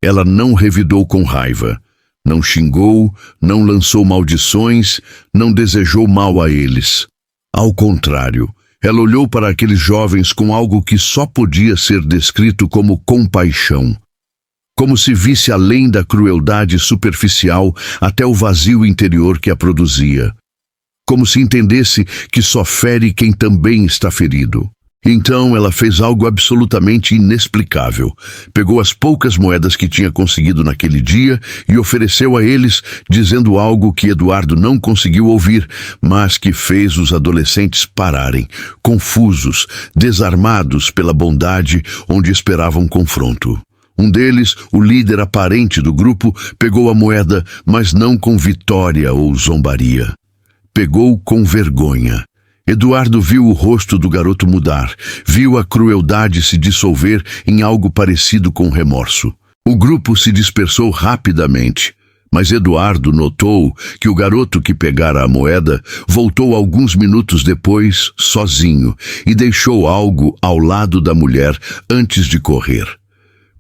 Ela não revidou com raiva, não xingou, não lançou maldições, não desejou mal a eles. Ao contrário, ela olhou para aqueles jovens com algo que só podia ser descrito como compaixão. Como se visse além da crueldade superficial até o vazio interior que a produzia. Como se entendesse que só fere quem também está ferido. Então ela fez algo absolutamente inexplicável. Pegou as poucas moedas que tinha conseguido naquele dia e ofereceu a eles, dizendo algo que Eduardo não conseguiu ouvir, mas que fez os adolescentes pararem, confusos, desarmados pela bondade onde esperavam confronto. Um deles, o líder aparente do grupo, pegou a moeda, mas não com vitória ou zombaria. Pegou com vergonha. Eduardo viu o rosto do garoto mudar, viu a crueldade se dissolver em algo parecido com remorso. O grupo se dispersou rapidamente, mas Eduardo notou que o garoto que pegara a moeda voltou alguns minutos depois, sozinho, e deixou algo ao lado da mulher antes de correr.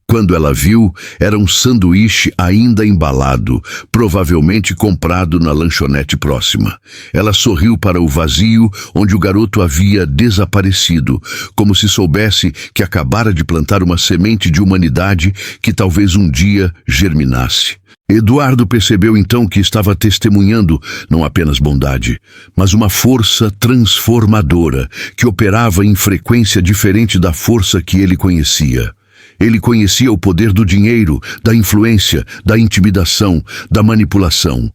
Quando ela viu, era um sanduíche ainda embalado, provavelmente comprado na lanchonete próxima. Ela sorriu para o vazio onde o garoto havia desaparecido, como se soubesse que acabara de plantar uma semente de humanidade que talvez um dia germinasse. Eduardo percebeu então que estava testemunhando não apenas bondade, mas uma força transformadora que operava em frequência diferente da força que ele conhecia. Ele conhecia o poder do dinheiro, da influência, da intimidação, da manipulação.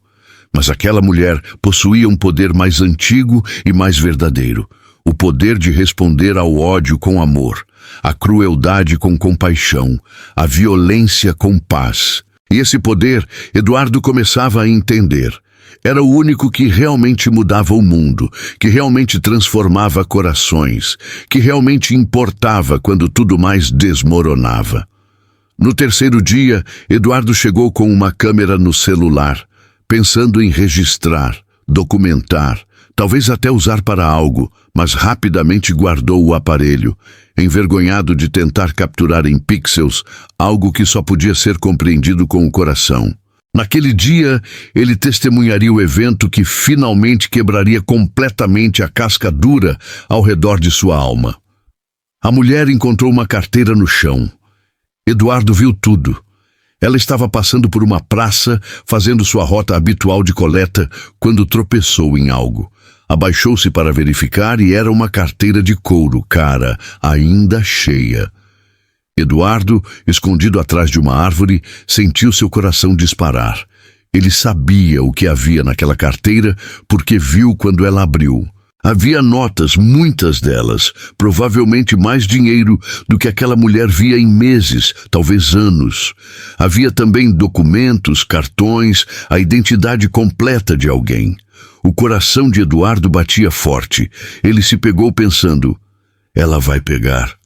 Mas aquela mulher possuía um poder mais antigo e mais verdadeiro. O poder de responder ao ódio com amor, a crueldade com compaixão, a violência com paz. E esse poder, Eduardo começava a entender. Era o único que realmente mudava o mundo, que realmente transformava corações, que realmente importava quando tudo mais desmoronava. No terceiro dia, Eduardo chegou com uma câmera no celular, pensando em registrar, documentar, talvez até usar para algo, mas rapidamente guardou o aparelho, envergonhado de tentar capturar em pixels algo que só podia ser compreendido com o coração. Naquele dia, ele testemunharia o evento que finalmente quebraria completamente a casca dura ao redor de sua alma. A mulher encontrou uma carteira no chão. Eduardo viu tudo. Ela estava passando por uma praça, fazendo sua rota habitual de coleta, quando tropeçou em algo. Abaixou-se para verificar e era uma carteira de couro, cara, ainda cheia. Eduardo, escondido atrás de uma árvore, sentiu seu coração disparar. Ele sabia o que havia naquela carteira porque viu quando ela abriu. Havia notas, muitas delas, provavelmente mais dinheiro do que aquela mulher via em meses, talvez anos. Havia também documentos, cartões, a identidade completa de alguém. O coração de Eduardo batia forte. Ele se pegou pensando, ela vai pegar.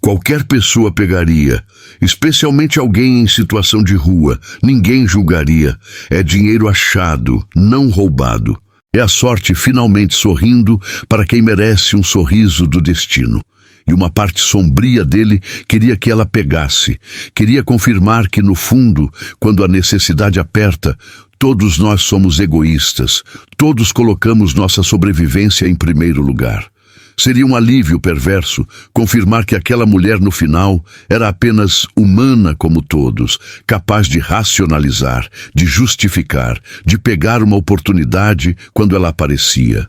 Qualquer pessoa pegaria, especialmente alguém em situação de rua. Ninguém julgaria. É dinheiro achado, não roubado. É a sorte finalmente sorrindo para quem merece um sorriso do destino. E uma parte sombria dele queria que ela pegasse. Queria confirmar que, no fundo, quando a necessidade aperta, todos nós somos egoístas. Todos colocamos nossa sobrevivência em primeiro lugar. Seria um alívio perverso confirmar que aquela mulher no final era apenas humana como todos, capaz de racionalizar, de justificar, de pegar uma oportunidade quando ela aparecia.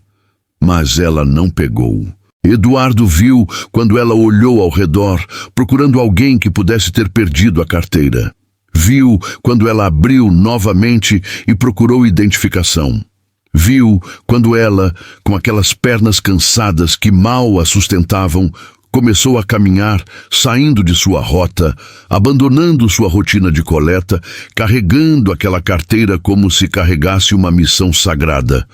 Mas ela não pegou. Eduardo viu quando ela olhou ao redor, procurando alguém que pudesse ter perdido a carteira. Viu quando ela abriu novamente e procurou identificação. Viu quando ela, com aquelas pernas cansadas que mal a sustentavam, Começou a caminhar, saindo de sua rota, abandonando sua rotina de coleta, carregando aquela carteira como se carregasse uma missão sagrada.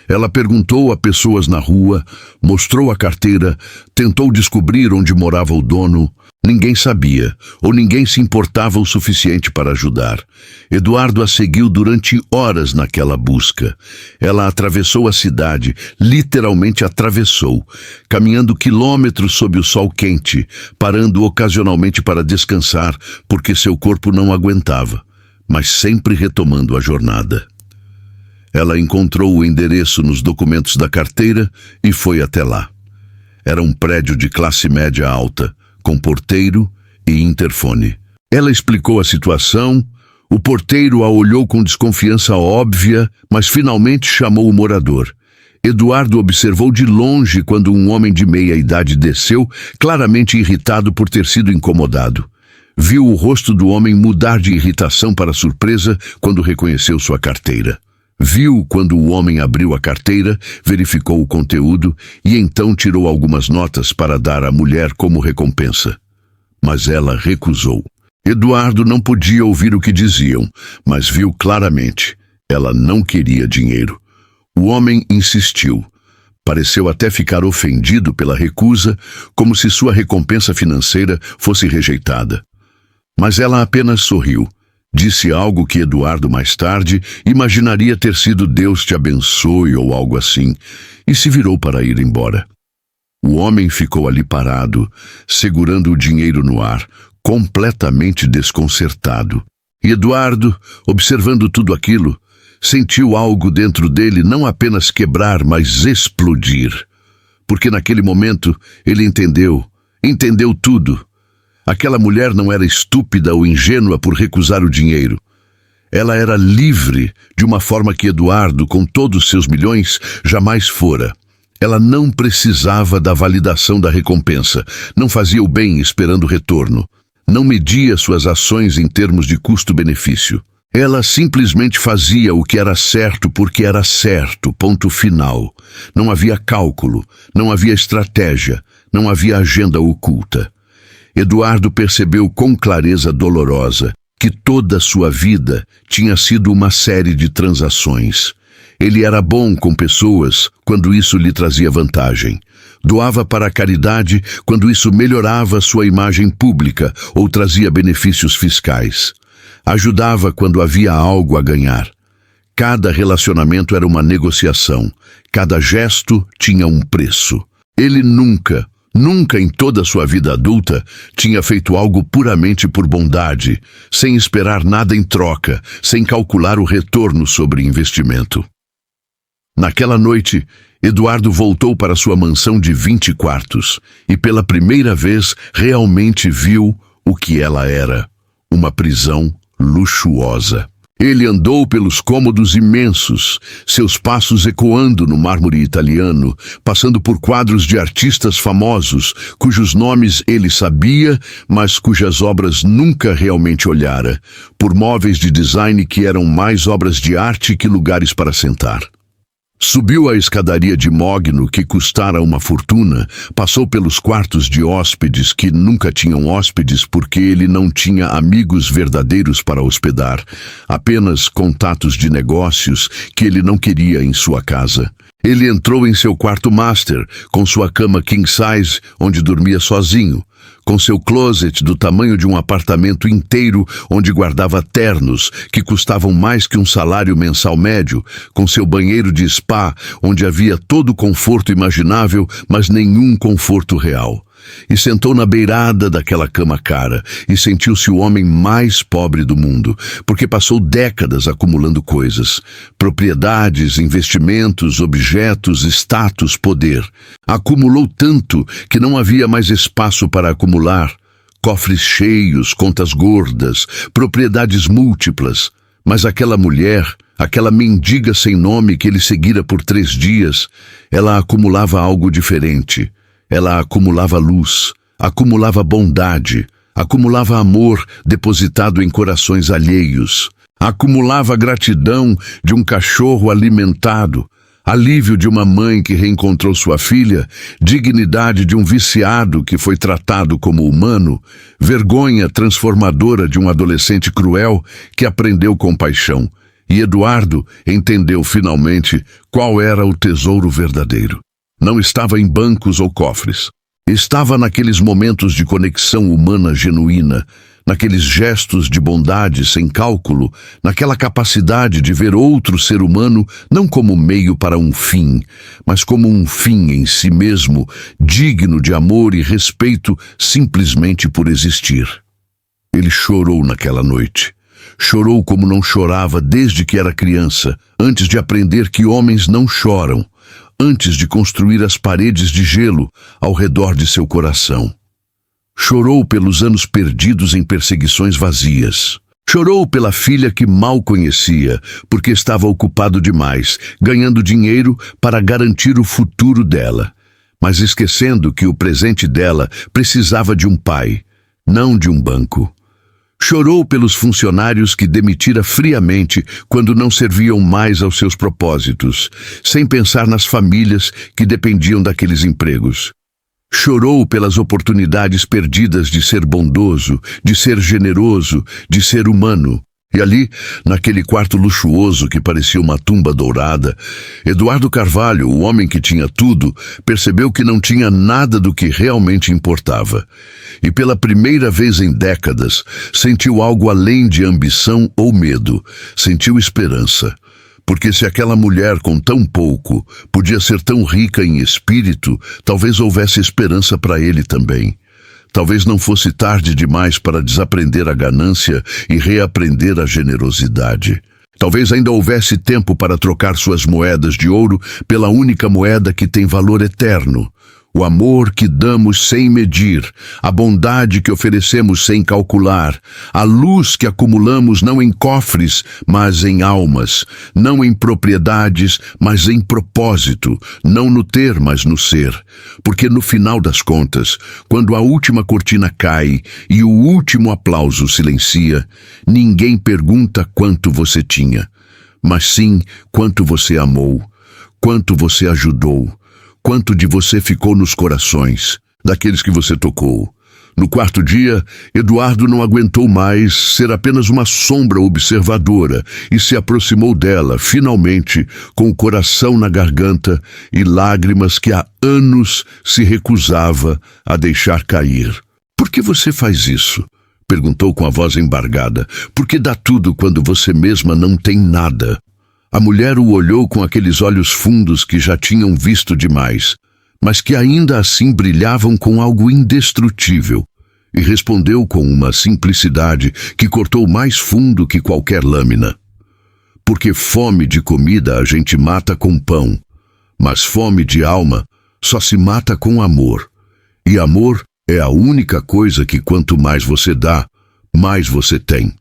Ela perguntou a pessoas na rua, mostrou a carteira, tentou descobrir onde morava o dono. Ninguém sabia, ou ninguém se importava o suficiente para ajudar. Eduardo a seguiu durante horas naquela busca. Ela atravessou a cidade, literalmente atravessou, caminhando quilômetros sob o sol quente, parando ocasionalmente para descansar, porque seu corpo não aguentava, mas sempre retomando a jornada. Ela encontrou o endereço nos documentos da carteira e foi até lá. Era um prédio de classe média alta, com porteiro e interfone. Ela explicou a situação, o porteiro a olhou com desconfiança óbvia, mas finalmente chamou o morador. Eduardo observou de longe quando um homem de meia idade desceu, claramente irritado por ter sido incomodado. Viu o rosto do homem mudar de irritação para surpresa quando reconheceu sua carteira. Viu quando o homem abriu a carteira, verificou o conteúdo e então tirou algumas notas para dar à mulher como recompensa. Mas ela recusou. Eduardo não podia ouvir o que diziam, mas viu claramente. Ela não queria dinheiro. O homem insistiu. Pareceu até ficar ofendido pela recusa, como se sua recompensa financeira fosse rejeitada. Mas ela apenas sorriu. Disse algo que Eduardo mais tarde imaginaria ter sido Deus te abençoe ou algo assim, e se virou para ir embora. O homem ficou ali parado, segurando o dinheiro no ar, completamente desconcertado. E Eduardo, observando tudo aquilo, sentiu algo dentro dele não apenas quebrar, mas explodir. Porque naquele momento ele entendeu tudo. Aquela mulher não era estúpida ou ingênua por recusar o dinheiro. Ela era livre de uma forma que Eduardo, com todos seus milhões, jamais fora. Ela não precisava da validação da recompensa, não fazia o bem esperando retorno, não media suas ações em termos de custo-benefício. Ela simplesmente fazia o que era certo porque era certo, ponto final. Não havia cálculo, não havia estratégia, não havia agenda oculta. Eduardo percebeu com clareza dolorosa que toda a sua vida tinha sido uma série de transações. Ele era bom com pessoas quando isso lhe trazia vantagem. Doava para a caridade quando isso melhorava sua imagem pública ou trazia benefícios fiscais. Ajudava quando havia algo a ganhar. Cada relacionamento era uma negociação. Cada gesto tinha um preço. Ele nunca em toda a sua vida adulta, tinha feito algo puramente por bondade, sem esperar nada em troca, sem calcular o retorno sobre investimento. Naquela noite, Eduardo voltou para sua mansão de 20 quartos e pela primeira vez realmente viu o que ela era, uma prisão luxuosa. Ele andou pelos cômodos imensos, seus passos ecoando no mármore italiano, passando por quadros de artistas famosos, cujos nomes ele sabia, mas cujas obras nunca realmente olhara, por móveis de design que eram mais obras de arte que lugares para sentar. Subiu a escadaria de mogno que custara uma fortuna, passou pelos quartos de hóspedes que nunca tinham hóspedes porque ele não tinha amigos verdadeiros para hospedar, apenas contatos de negócios que ele não queria em sua casa. Ele entrou em seu quarto master, com sua cama king size, onde dormia sozinho, com seu closet do tamanho de um apartamento inteiro onde guardava ternos que custavam mais que um salário mensal médio, com seu banheiro de spa onde havia todo o conforto imaginável, mas nenhum conforto real. E sentou na beirada daquela cama cara e sentiu-se o homem mais pobre do mundo, porque passou décadas acumulando coisas, propriedades, investimentos, objetos, status, poder. Acumulou tanto que não havia mais espaço para acumular. Cofres cheios, contas gordas, propriedades múltiplas. Mas aquela mulher, aquela mendiga sem nome que ele seguira por 3 dias, ela acumulava algo diferente. Ela acumulava luz, acumulava bondade, acumulava amor depositado em corações alheios, acumulava gratidão de um cachorro alimentado, alívio de uma mãe que reencontrou sua filha, dignidade de um viciado que foi tratado como humano, vergonha transformadora de um adolescente cruel que aprendeu compaixão. E Eduardo entendeu finalmente qual era o tesouro verdadeiro. Não estava em bancos ou cofres. Estava naqueles momentos de conexão humana genuína, naqueles gestos de bondade sem cálculo, naquela capacidade de ver outro ser humano não como meio para um fim, mas como um fim em si mesmo, digno de amor e respeito simplesmente por existir. Ele chorou naquela noite. Chorou como não chorava desde que era criança, antes de aprender que homens não choram, antes de construir as paredes de gelo ao redor de seu coração. Chorou pelos anos perdidos em perseguições vazias. Chorou pela filha que mal conhecia, porque estava ocupado demais, ganhando dinheiro para garantir o futuro dela, mas esquecendo que o presente dela precisava de um pai, não de um banco. Chorou pelos funcionários que demitira friamente quando não serviam mais aos seus propósitos, sem pensar nas famílias que dependiam daqueles empregos. Chorou pelas oportunidades perdidas de ser bondoso, de ser generoso, de ser humano. E ali, naquele quarto luxuoso que parecia uma tumba dourada, Eduardo Carvalho, o homem que tinha tudo, percebeu que não tinha nada do que realmente importava. E pela primeira vez em décadas, sentiu algo além de ambição ou medo, sentiu esperança. Porque se aquela mulher com tão pouco podia ser tão rica em espírito, talvez houvesse esperança para ele também. Talvez não fosse tarde demais para desaprender a ganância e reaprender a generosidade. Talvez ainda houvesse tempo para trocar suas moedas de ouro pela única moeda que tem valor eterno. O amor que damos sem medir, a bondade que oferecemos sem calcular, a luz que acumulamos não em cofres, mas em almas, não em propriedades, mas em propósito, não no ter, mas no ser. Porque no final das contas, quando a última cortina cai e o último aplauso silencia, ninguém pergunta quanto você tinha, mas sim quanto você amou, quanto você ajudou, quanto de você ficou nos corações daqueles que você tocou. No quarto dia, Eduardo não aguentou mais ser apenas uma sombra observadora e se aproximou dela, finalmente, com o coração na garganta e lágrimas que há anos se recusava a deixar cair. "Por que você faz isso?" perguntou com a voz embargada. "Por que dá tudo quando você mesma não tem nada?" A mulher o olhou com aqueles olhos fundos que já tinham visto demais, mas que ainda assim brilhavam com algo indestrutível, e respondeu com uma simplicidade que cortou mais fundo que qualquer lâmina. "Porque fome de comida a gente mata com pão, mas fome de alma só se mata com amor. E amor é a única coisa que quanto mais você dá, mais você tem."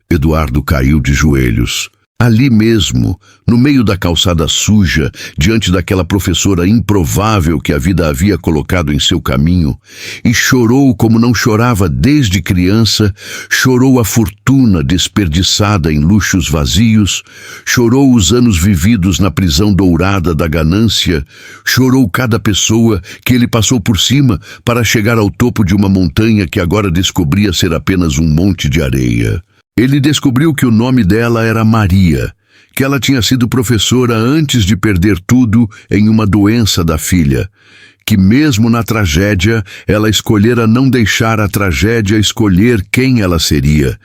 Eduardo caiu de joelhos. Ali mesmo, no meio da calçada suja, diante daquela professora improvável que a vida havia colocado em seu caminho, e chorou como não chorava desde criança, chorou a fortuna desperdiçada em luxos vazios, chorou os anos vividos na prisão dourada da ganância, chorou cada pessoa que ele passou por cima para chegar ao topo de uma montanha que agora descobria ser apenas um monte de areia. Ele descobriu que o nome dela era Maria, que ela tinha sido professora antes de perder tudo em uma doença da filha, que mesmo na tragédia ela escolhera não deixar a tragédia escolher quem ela seria,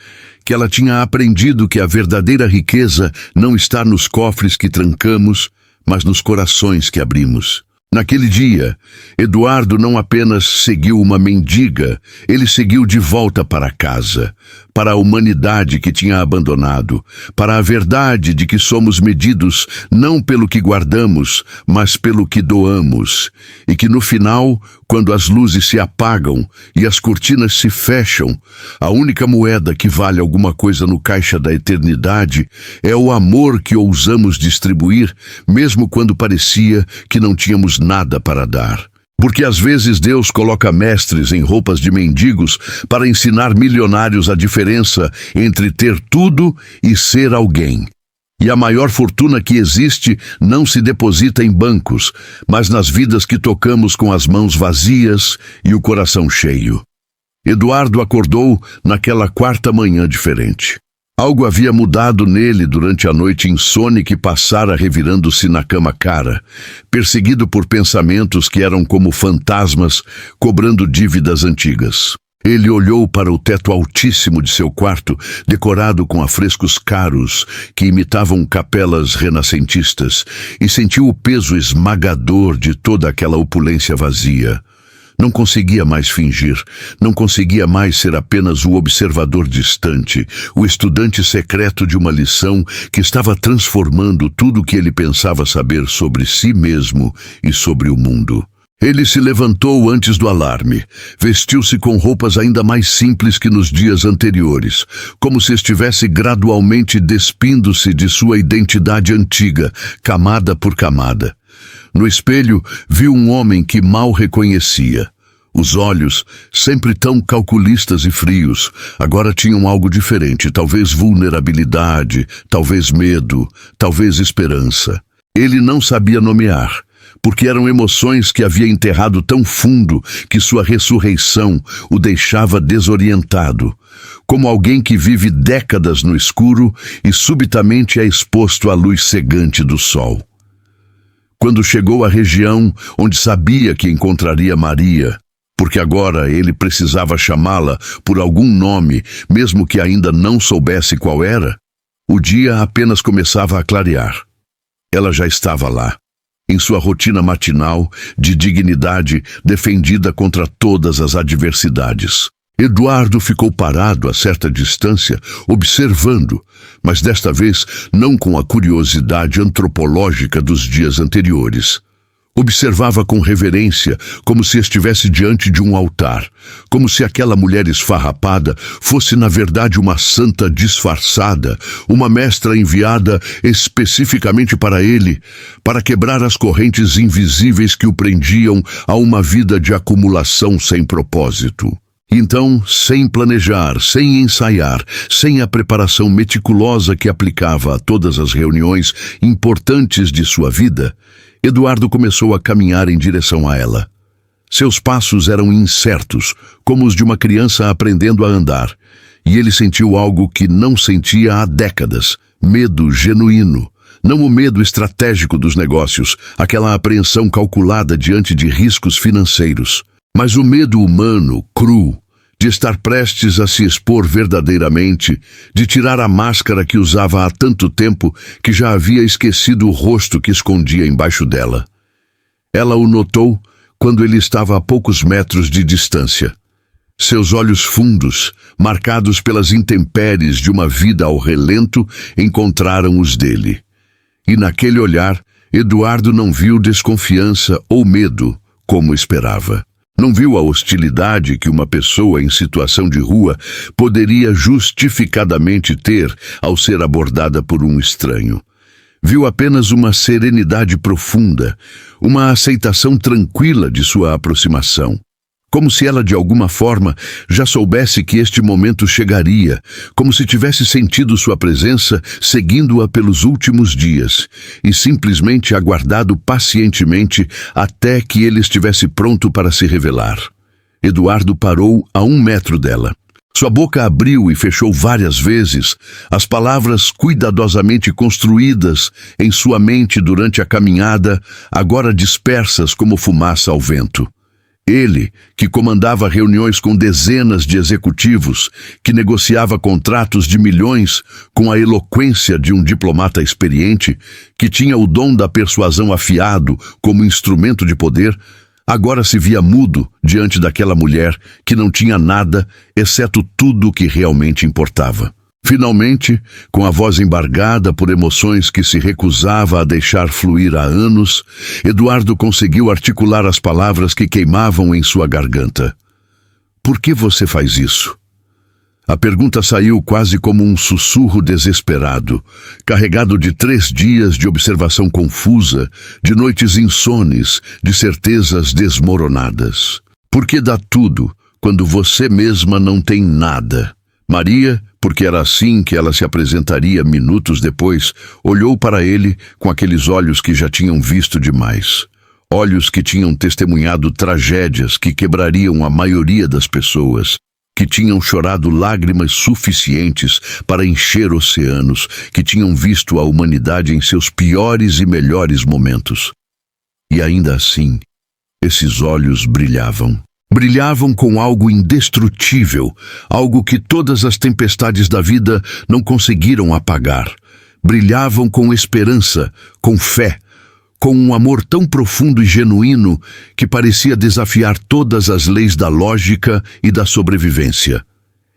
que ela tinha aprendido que a verdadeira riqueza não está nos cofres que trancamos, mas nos corações que abrimos. Naquele dia, Eduardo não apenas seguiu uma mendiga, ele seguiu de volta para casa, para a humanidade que tinha abandonado, para a verdade de que somos medidos não pelo que guardamos, mas pelo que doamos, e que no final, quando as luzes se apagam e as cortinas se fecham, a única moeda que vale alguma coisa no caixa da eternidade é o amor que ousamos distribuir, mesmo quando parecia que não tínhamos nada para dar. Porque às vezes Deus coloca mestres em roupas de mendigos para ensinar milionários a diferença entre ter tudo e ser alguém. E a maior fortuna que existe não se deposita em bancos, mas nas vidas que tocamos com as mãos vazias e o coração cheio. Eduardo acordou naquela quarta manhã diferente. Algo havia mudado nele durante a noite insone que passara revirando-se na cama cara, perseguido por pensamentos que eram como fantasmas cobrando dívidas antigas. Ele olhou para o teto altíssimo de seu quarto, decorado com afrescos caros que imitavam capelas renascentistas, e sentiu o peso esmagador de toda aquela opulência vazia. Não conseguia mais fingir, não conseguia mais ser apenas o observador distante, o estudante secreto de uma lição que estava transformando tudo o que ele pensava saber sobre si mesmo e sobre o mundo. Ele se levantou antes do alarme, vestiu-se com roupas ainda mais simples que nos dias anteriores, como se estivesse gradualmente despindo-se de sua identidade antiga, camada por camada. No espelho, viu um homem que mal reconhecia. Os olhos, sempre tão calculistas e frios, agora tinham algo diferente, talvez vulnerabilidade, talvez medo, talvez esperança. Ele não sabia nomear, porque eram emoções que havia enterrado tão fundo que sua ressurreição o deixava desorientado, como alguém que vive décadas no escuro e subitamente é exposto à luz cegante do sol. Quando chegou à região onde sabia que encontraria Maria, porque agora ele precisava chamá-la por algum nome, mesmo que ainda não soubesse qual era, o dia apenas começava a clarear. Ela já estava lá, em sua rotina matinal de dignidade defendida contra todas as adversidades. Eduardo ficou parado a certa distância, observando, mas desta vez não com a curiosidade antropológica dos dias anteriores. Observava com reverência, como se estivesse diante de um altar, como se aquela mulher esfarrapada fosse na verdade uma santa disfarçada, uma mestra enviada especificamente para ele, para quebrar as correntes invisíveis que o prendiam a uma vida de acumulação sem propósito. Então, sem planejar, sem ensaiar, sem a preparação meticulosa que aplicava a todas as reuniões importantes de sua vida, Eduardo começou a caminhar em direção a ela. Seus passos eram incertos, como os de uma criança aprendendo a andar, e ele sentiu algo que não sentia há décadas: medo genuíno. Não o medo estratégico dos negócios, aquela apreensão calculada diante de riscos financeiros, mas o medo humano, cru, de estar prestes a se expor verdadeiramente, de tirar a máscara que usava há tanto tempo que já havia esquecido o rosto que escondia embaixo dela. Ela o notou quando ele estava a poucos metros de distância. Seus olhos fundos, marcados pelas intempéries de uma vida ao relento, encontraram os dele. E naquele olhar, Eduardo não viu desconfiança ou medo, como esperava. Não viu a hostilidade que uma pessoa em situação de rua poderia justificadamente ter ao ser abordada por um estranho. Viu apenas uma serenidade profunda, uma aceitação tranquila de sua aproximação. Como se ela de alguma forma já soubesse que este momento chegaria, como se tivesse sentido sua presença seguindo-a pelos últimos dias e simplesmente aguardado pacientemente até que ele estivesse pronto para se revelar. Eduardo parou a 1 metro dela. Sua boca abriu e fechou várias vezes, as palavras cuidadosamente construídas em sua mente durante a caminhada, agora dispersas como fumaça ao vento. Ele, que comandava reuniões com dezenas de executivos, que negociava contratos de milhões com a eloquência de um diplomata experiente, que tinha o dom da persuasão afiado como instrumento de poder, agora se via mudo diante daquela mulher que não tinha nada, exceto tudo o que realmente importava. Finalmente, com a voz embargada por emoções que se recusava a deixar fluir há anos, Eduardo conseguiu articular as palavras que queimavam em sua garganta. "Por que você faz isso?" A pergunta saiu quase como um sussurro desesperado, carregado de 3 dias de observação confusa, de noites insones, de certezas desmoronadas. "Por que dá tudo quando você mesma não tem nada?" Maria, porque era assim que ela se apresentaria minutos depois, olhou para ele com aqueles olhos que já tinham visto demais. Olhos que tinham testemunhado tragédias que quebrariam a maioria das pessoas, que tinham chorado lágrimas suficientes para encher oceanos, que tinham visto a humanidade em seus piores e melhores momentos. E ainda assim, esses olhos brilhavam. Brilhavam com algo indestrutível, algo que todas as tempestades da vida não conseguiram apagar. Brilhavam com esperança, com fé, com um amor tão profundo e genuíno que parecia desafiar todas as leis da lógica e da sobrevivência.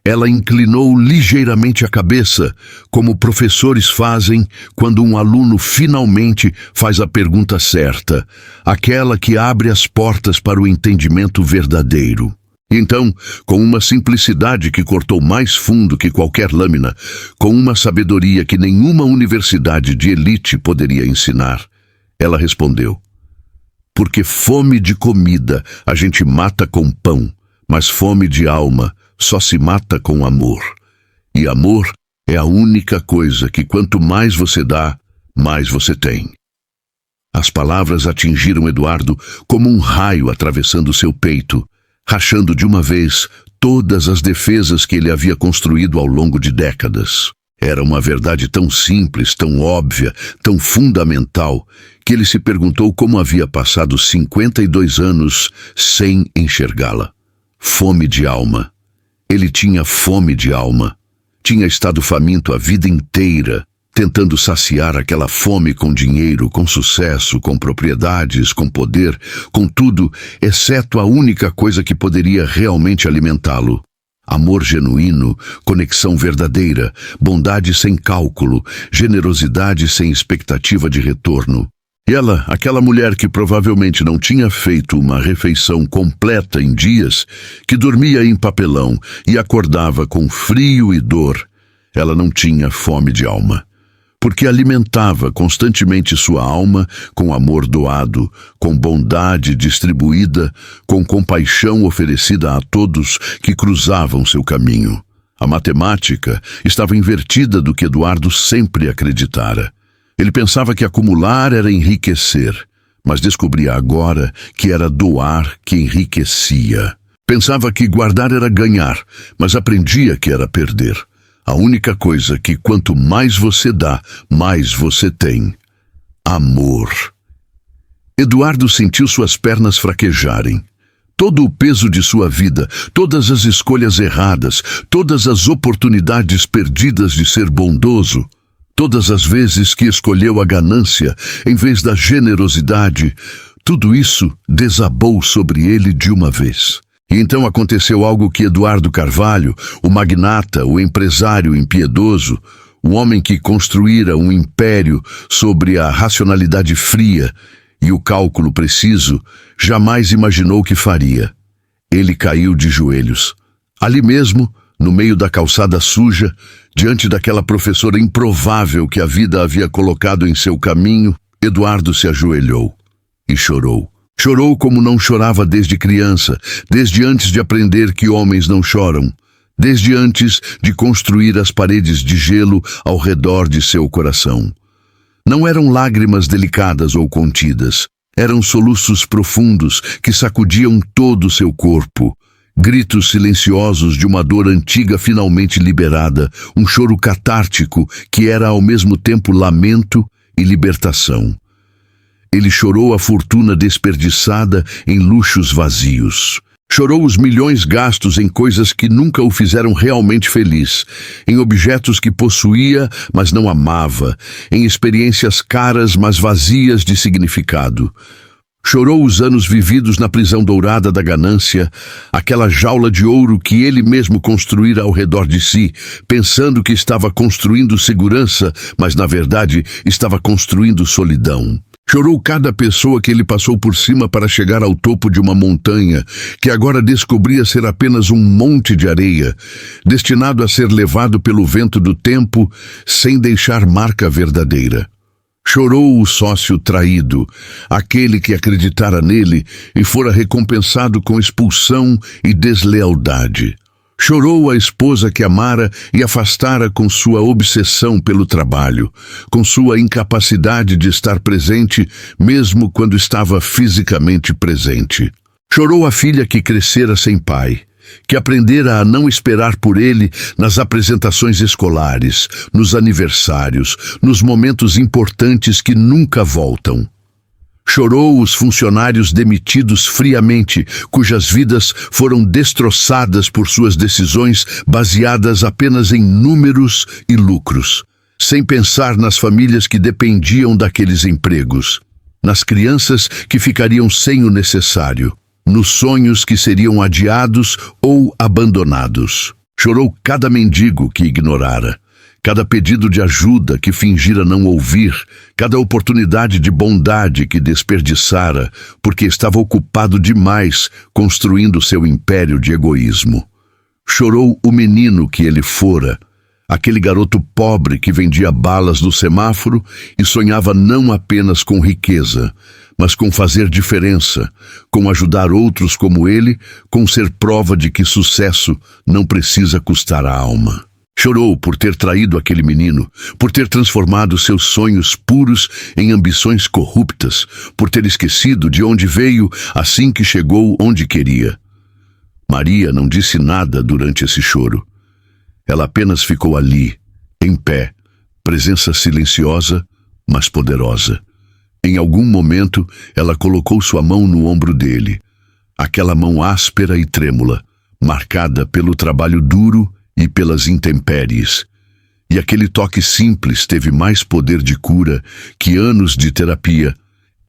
Ela inclinou ligeiramente a cabeça, como professores fazem quando um aluno finalmente faz a pergunta certa, aquela que abre as portas para o entendimento verdadeiro. Então, com uma simplicidade que cortou mais fundo que qualquer lâmina, com uma sabedoria que nenhuma universidade de elite poderia ensinar, ela respondeu: porque fome de comida a gente mata com pão, mas fome de alma só se mata com amor. E amor é a única coisa que quanto mais você dá, mais você tem. As palavras atingiram Eduardo como um raio atravessando seu peito, rachando de uma vez todas as defesas que ele havia construído ao longo de décadas. Era uma verdade tão simples, tão óbvia, tão fundamental, que ele se perguntou como havia passado 52 anos sem enxergá-la. Fome de alma. Ele tinha fome de alma. Tinha estado faminto a vida inteira, tentando saciar aquela fome com dinheiro, com sucesso, com propriedades, com poder, com tudo, exceto a única coisa que poderia realmente alimentá-lo. Amor genuíno, conexão verdadeira, bondade sem cálculo, generosidade sem expectativa de retorno. E ela, aquela mulher que provavelmente não tinha feito uma refeição completa em dias, que dormia em papelão e acordava com frio e dor, ela não tinha fome de alma, porque alimentava constantemente sua alma com amor doado, com bondade distribuída, com compaixão oferecida a todos que cruzavam seu caminho. A matemática estava invertida do que Eduardo sempre acreditara. Ele pensava que acumular era enriquecer, mas descobria agora que era doar que enriquecia. Pensava que guardar era ganhar, mas aprendia que era perder. A única coisa que quanto mais você dá, mais você tem: amor. Eduardo sentiu suas pernas fraquejarem. Todo o peso de sua vida, todas as escolhas erradas, todas as oportunidades perdidas de ser bondoso, todas as vezes que escolheu a ganância em vez da generosidade, tudo isso desabou sobre ele de uma vez. E então aconteceu algo que Eduardo Carvalho, o magnata, o empresário impiedoso, o homem que construíra um império sobre a racionalidade fria e o cálculo preciso, jamais imaginou que faria. Ele caiu de joelhos. Ali mesmo, no meio da calçada suja, diante daquela professora improvável que a vida havia colocado em seu caminho, Eduardo se ajoelhou e chorou. Chorou como não chorava desde criança, desde antes de aprender que homens não choram, desde antes de construir as paredes de gelo ao redor de seu coração. Não eram lágrimas delicadas ou contidas, eram soluços profundos que sacudiam todo o seu corpo, gritos silenciosos de uma dor antiga finalmente liberada, um choro catártico que era ao mesmo tempo lamento e libertação. Ele chorou a fortuna desperdiçada em luxos vazios. Chorou os milhões gastos em coisas que nunca o fizeram realmente feliz, em objetos que possuía, mas não amava, em experiências caras, mas vazias de significado. Chorou os anos vividos na prisão dourada da ganância, aquela jaula de ouro que ele mesmo construíra ao redor de si, pensando que estava construindo segurança, mas na verdade estava construindo solidão. Chorou cada pessoa que ele passou por cima para chegar ao topo de uma montanha, que agora descobria ser apenas um monte de areia, destinado a ser levado pelo vento do tempo sem deixar marca verdadeira. Chorou o sócio traído, aquele que acreditara nele e fora recompensado com expulsão e deslealdade. Chorou a esposa que amara e afastara com sua obsessão pelo trabalho, com sua incapacidade de estar presente, mesmo quando estava fisicamente presente. Chorou a filha que crescera sem pai, que aprendera a não esperar por ele nas apresentações escolares, nos aniversários, nos momentos importantes que nunca voltam. Chorou os funcionários demitidos friamente, cujas vidas foram destroçadas por suas decisões baseadas apenas em números e lucros, sem pensar nas famílias que dependiam daqueles empregos, nas crianças que ficariam sem o necessário, nos sonhos que seriam adiados ou abandonados. Chorou cada mendigo que ignorara, cada pedido de ajuda que fingira não ouvir, cada oportunidade de bondade que desperdiçara, porque estava ocupado demais construindo seu império de egoísmo. Chorou o menino que ele fora, aquele garoto pobre que vendia balas no semáforo e sonhava não apenas com riqueza, mas com fazer diferença, com ajudar outros como ele, com ser prova de que sucesso não precisa custar a alma. Chorou por ter traído aquele menino, por ter transformado seus sonhos puros em ambições corruptas, por ter esquecido de onde veio assim que chegou onde queria. Maria não disse nada durante esse choro. Ela apenas ficou ali, em pé, presença silenciosa, mas poderosa. Em algum momento, ela colocou sua mão no ombro dele, aquela mão áspera e trêmula, marcada pelo trabalho duro e pelas intempéries. E aquele toque simples teve mais poder de cura que anos de terapia,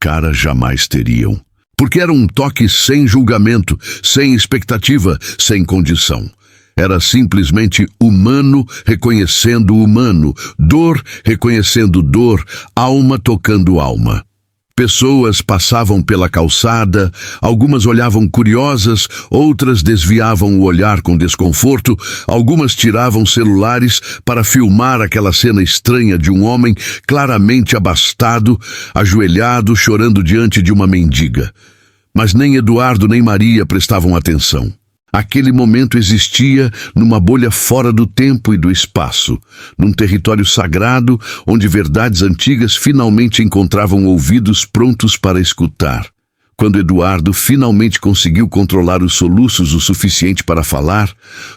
cara, jamais teriam. Porque era um toque sem julgamento, sem expectativa, sem condição. Era simplesmente humano reconhecendo humano, dor reconhecendo dor, alma tocando alma. Pessoas passavam pela calçada, algumas olhavam curiosas, outras desviavam o olhar com desconforto, algumas tiravam celulares para filmar aquela cena estranha de um homem claramente abastado, ajoelhado, chorando diante de uma mendiga. Mas nem Eduardo nem Maria prestavam atenção. Aquele momento existia numa bolha fora do tempo e do espaço, num território sagrado onde verdades antigas finalmente encontravam ouvidos prontos para escutar. Quando Eduardo finalmente conseguiu controlar os soluços o suficiente para falar,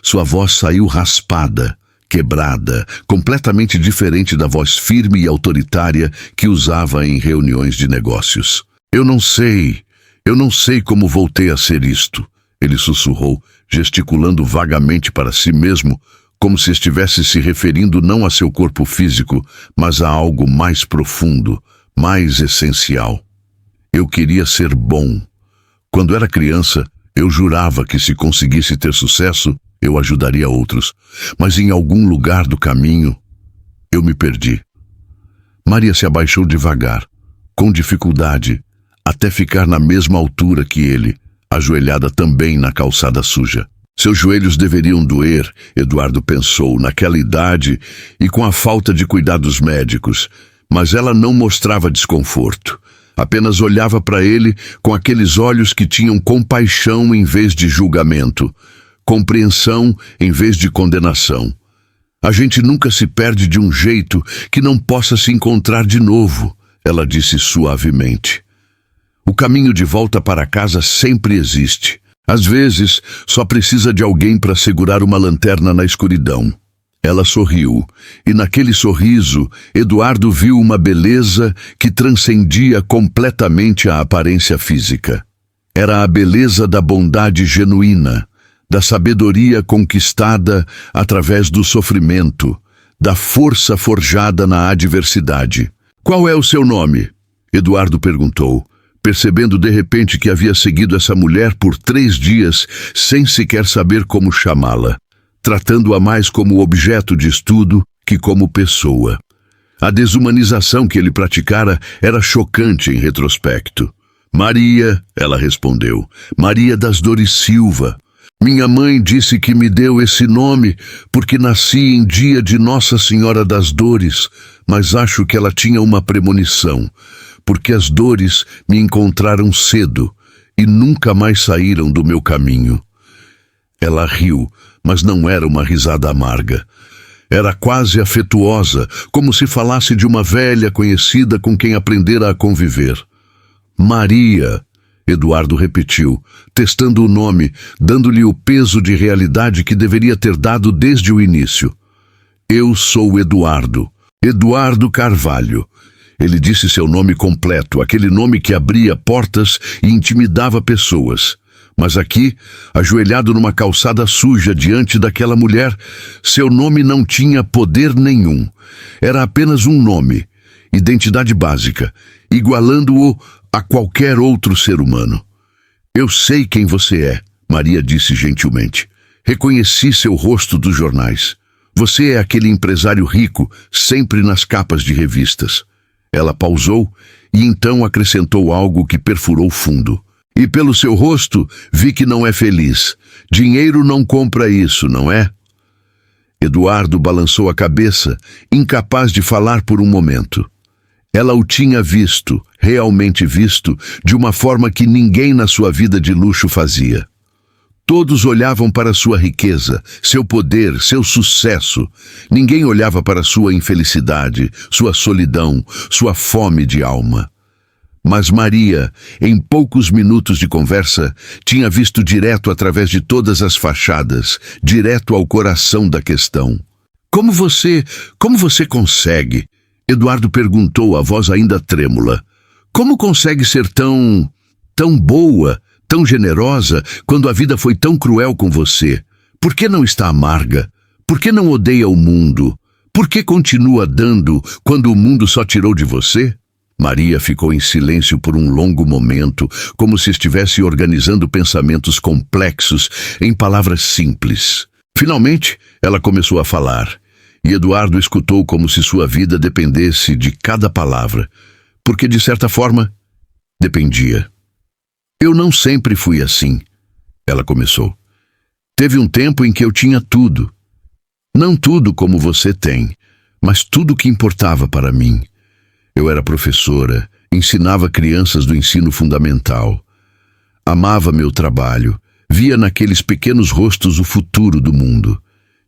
sua voz saiu raspada, quebrada, completamente diferente da voz firme e autoritária que usava em reuniões de negócios. Eu não sei como voltei a ser isto. Ele sussurrou, gesticulando vagamente para si mesmo, como se estivesse se referindo não a seu corpo físico, mas a algo mais profundo, mais essencial. Eu queria ser bom. Quando era criança, eu jurava que se conseguisse ter sucesso, eu ajudaria outros. Mas em algum lugar do caminho, eu me perdi. Maria se abaixou devagar, com dificuldade, até ficar na mesma altura que ele, ajoelhada também na calçada suja. Seus joelhos deveriam doer, Eduardo pensou, naquela idade e com a falta de cuidados médicos, mas ela não mostrava desconforto. Apenas olhava para ele com aqueles olhos que tinham compaixão em vez de julgamento, compreensão em vez de condenação. A gente nunca se perde de um jeito que não possa se encontrar de novo, ela disse suavemente. O caminho de volta para casa sempre existe. Às vezes, só precisa de alguém para segurar uma lanterna na escuridão. Ela sorriu, e naquele sorriso, Eduardo viu uma beleza que transcendia completamente a aparência física. Era a beleza da bondade genuína, da sabedoria conquistada através do sofrimento, da força forjada na adversidade. "Qual é o seu nome?" Eduardo perguntou, percebendo de repente que havia seguido essa mulher por 3 dias sem sequer saber como chamá-la, tratando-a mais como objeto de estudo que como pessoa. A desumanização que ele praticara era chocante em retrospecto. "Maria", ela respondeu, "Maria das Dores Silva. Minha mãe disse que me deu esse nome porque nasci em dia de Nossa Senhora das Dores, mas acho que ela tinha uma premonição, porque as dores me encontraram cedo e nunca mais saíram do meu caminho." Ela riu, mas não era uma risada amarga. Era quase afetuosa, como se falasse de uma velha conhecida com quem aprendera a conviver. Maria, Eduardo repetiu, testando o nome, dando-lhe o peso de realidade que deveria ter dado desde o início. Eu sou Eduardo. Eduardo Carvalho. Ele disse seu nome completo, aquele nome que abria portas e intimidava pessoas. Mas aqui, ajoelhado numa calçada suja diante daquela mulher, seu nome não tinha poder nenhum. Era apenas um nome, identidade básica, igualando-o a qualquer outro ser humano. Eu sei quem você é, Maria disse gentilmente. Reconheci seu rosto dos jornais. Você é aquele empresário rico, sempre nas capas de revistas. Ela pausou e então acrescentou algo que perfurou fundo. E pelo seu rosto, vi que não é feliz. Dinheiro não compra isso, não é? Eduardo balançou a cabeça, incapaz de falar por um momento. Ela o tinha visto, realmente visto, de uma forma que ninguém na sua vida de luxo fazia. Todos olhavam para sua riqueza, seu poder, seu sucesso. Ninguém olhava para sua infelicidade, sua solidão, sua fome de alma. Mas Maria, em poucos minutos de conversa, tinha visto direto através de todas as fachadas, direto ao coração da questão. Como você consegue? Eduardo perguntou, a voz ainda trêmula. Como consegue ser tão boa, tão generosa, quando a vida foi tão cruel com você? Por que não está amarga? Por que não odeia o mundo? Por que continua dando quando o mundo só tirou de você? Maria ficou em silêncio por um longo momento, como se estivesse organizando pensamentos complexos em palavras simples. Finalmente, ela começou a falar, e Eduardo escutou como se sua vida dependesse de cada palavra, porque, de certa forma, dependia. Eu não sempre fui assim, ela começou. Teve um tempo em que eu tinha tudo. Não tudo como você tem, mas tudo que importava para mim. Eu era professora, ensinava crianças do ensino fundamental. Amava meu trabalho, via naqueles pequenos rostos o futuro do mundo.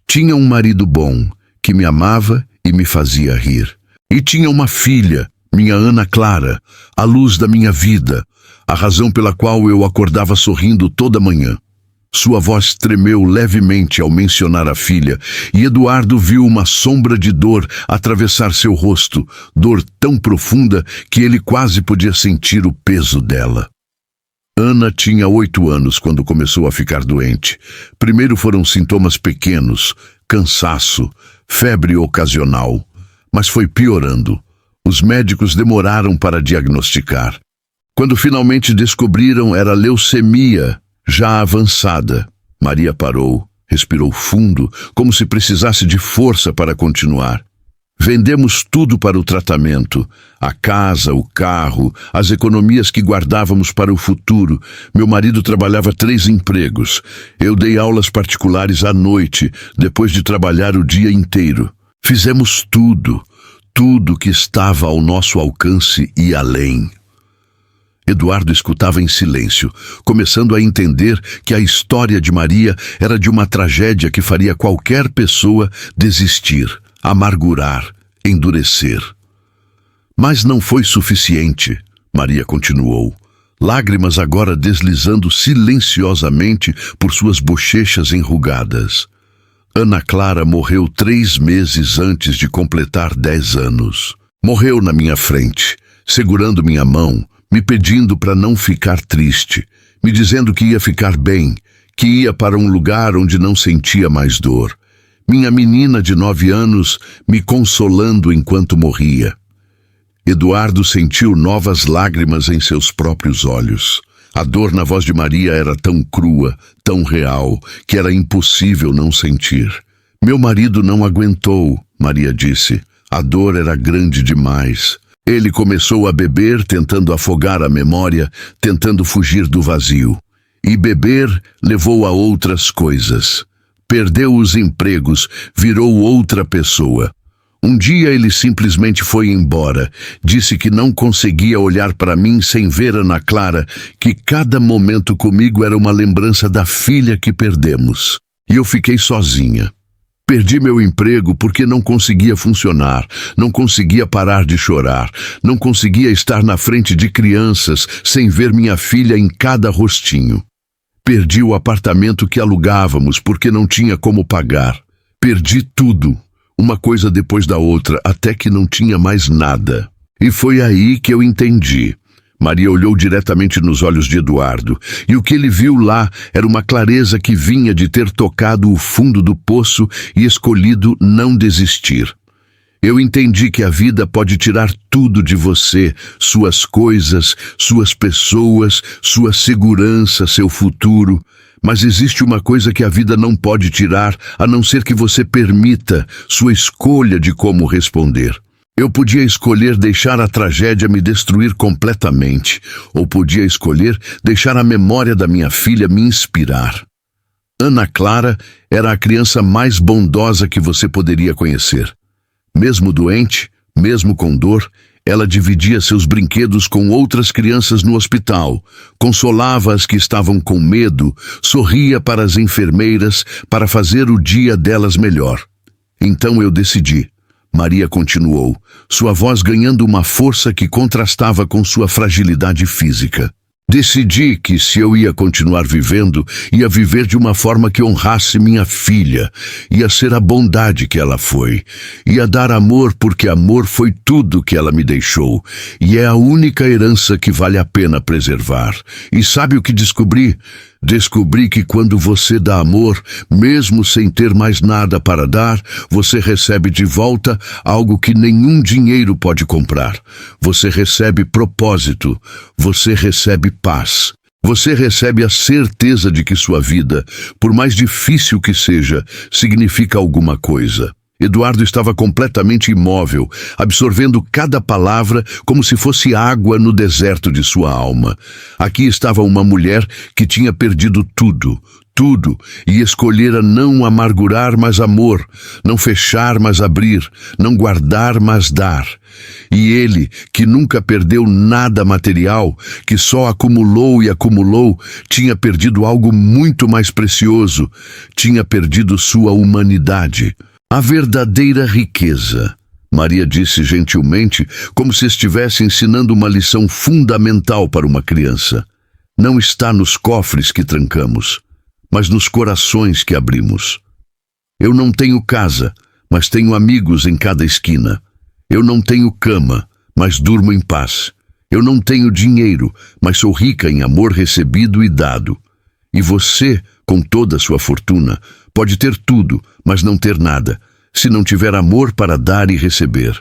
Tinha um marido bom, que me amava e me fazia rir. E tinha uma filha, minha Ana Clara, a luz da minha vida, a razão pela qual eu acordava sorrindo toda manhã. Sua voz tremeu levemente ao mencionar a filha, e Eduardo viu uma sombra de dor atravessar seu rosto, dor tão profunda que ele quase podia sentir o peso dela. Ana tinha 8 anos quando começou a ficar doente. Primeiro foram sintomas pequenos, cansaço, febre ocasional, mas foi piorando. Os médicos demoraram para diagnosticar. Quando finalmente descobriram, era leucemia, já avançada. Maria parou, respirou fundo, como se precisasse de força para continuar. Vendemos tudo para o tratamento, a casa, o carro, as economias que guardávamos para o futuro. Meu marido trabalhava 3 empregos. Eu dei aulas particulares à noite, depois de trabalhar o dia inteiro. Fizemos tudo que estava ao nosso alcance e além. Eduardo escutava em silêncio, começando a entender que a história de Maria era de uma tragédia que faria qualquer pessoa desistir, amargurar, endurecer. Mas não foi suficiente, Maria continuou, lágrimas agora deslizando silenciosamente por suas bochechas enrugadas. Ana Clara morreu 3 meses antes de completar 10 anos. Morreu na minha frente, segurando minha mão, me pedindo para não ficar triste, me dizendo que ia ficar bem, que ia para um lugar onde não sentia mais dor. Minha menina de 9 anos me consolando enquanto morria. Eduardo sentiu novas lágrimas em seus próprios olhos. A dor na voz de Maria era tão crua, tão real, que era impossível não sentir. Meu marido não aguentou, Maria disse. A dor era grande demais. Ele começou a beber, tentando afogar a memória, tentando fugir do vazio. E beber levou a outras coisas. Perdeu os empregos, virou outra pessoa. Um dia ele simplesmente foi embora. Disse que não conseguia olhar para mim sem ver Ana Clara, que cada momento comigo era uma lembrança da filha que perdemos. E eu fiquei sozinha. Perdi meu emprego porque não conseguia funcionar, não conseguia parar de chorar, não conseguia estar na frente de crianças sem ver minha filha em cada rostinho. Perdi o apartamento que alugávamos porque não tinha como pagar. Perdi tudo, uma coisa depois da outra, até que não tinha mais nada. E foi aí que eu entendi. Maria olhou diretamente nos olhos de Eduardo, e o que ele viu lá era uma clareza que vinha de ter tocado o fundo do poço e escolhido não desistir. Eu entendi que a vida pode tirar tudo de você, suas coisas, suas pessoas, sua segurança, seu futuro. Mas existe uma coisa que a vida não pode tirar, a não ser que você permita sua escolha de como responder. Eu podia escolher deixar a tragédia me destruir completamente, ou podia escolher deixar a memória da minha filha me inspirar. Ana Clara era a criança mais bondosa que você poderia conhecer. Mesmo doente, mesmo com dor, ela dividia seus brinquedos com outras crianças no hospital, consolava as que estavam com medo, sorria para as enfermeiras para fazer o dia delas melhor. Então eu decidi. Maria continuou, sua voz ganhando uma força que contrastava com sua fragilidade física. Decidi que, se eu ia continuar vivendo, ia viver de uma forma que honrasse minha filha, ia ser a bondade que ela foi, ia dar amor porque amor foi tudo que ela me deixou, e é a única herança que vale a pena preservar. E sabe o que descobri? Descobri que quando você dá amor, mesmo sem ter mais nada para dar, você recebe de volta algo que nenhum dinheiro pode comprar. Você recebe propósito, você recebe paz. Você recebe a certeza de que sua vida, por mais difícil que seja, significa alguma coisa. Eduardo estava completamente imóvel, absorvendo cada palavra como se fosse água no deserto de sua alma. Aqui estava uma mulher que tinha perdido tudo, e escolhera não amargurar, mas amor, não fechar, mas abrir, não guardar, mas dar. E ele, que nunca perdeu nada material, que só acumulou e acumulou, tinha perdido algo muito mais precioso, tinha perdido sua humanidade. A verdadeira riqueza, Maria disse gentilmente, como se estivesse ensinando uma lição fundamental para uma criança, não está nos cofres que trancamos, mas nos corações que abrimos. Eu não tenho casa, mas tenho amigos em cada esquina. Eu não tenho cama, mas durmo em paz. Eu não tenho dinheiro, mas sou rica em amor recebido e dado. E você, com toda a sua fortuna, pode ter tudo, mas não ter nada, se não tiver amor para dar e receber.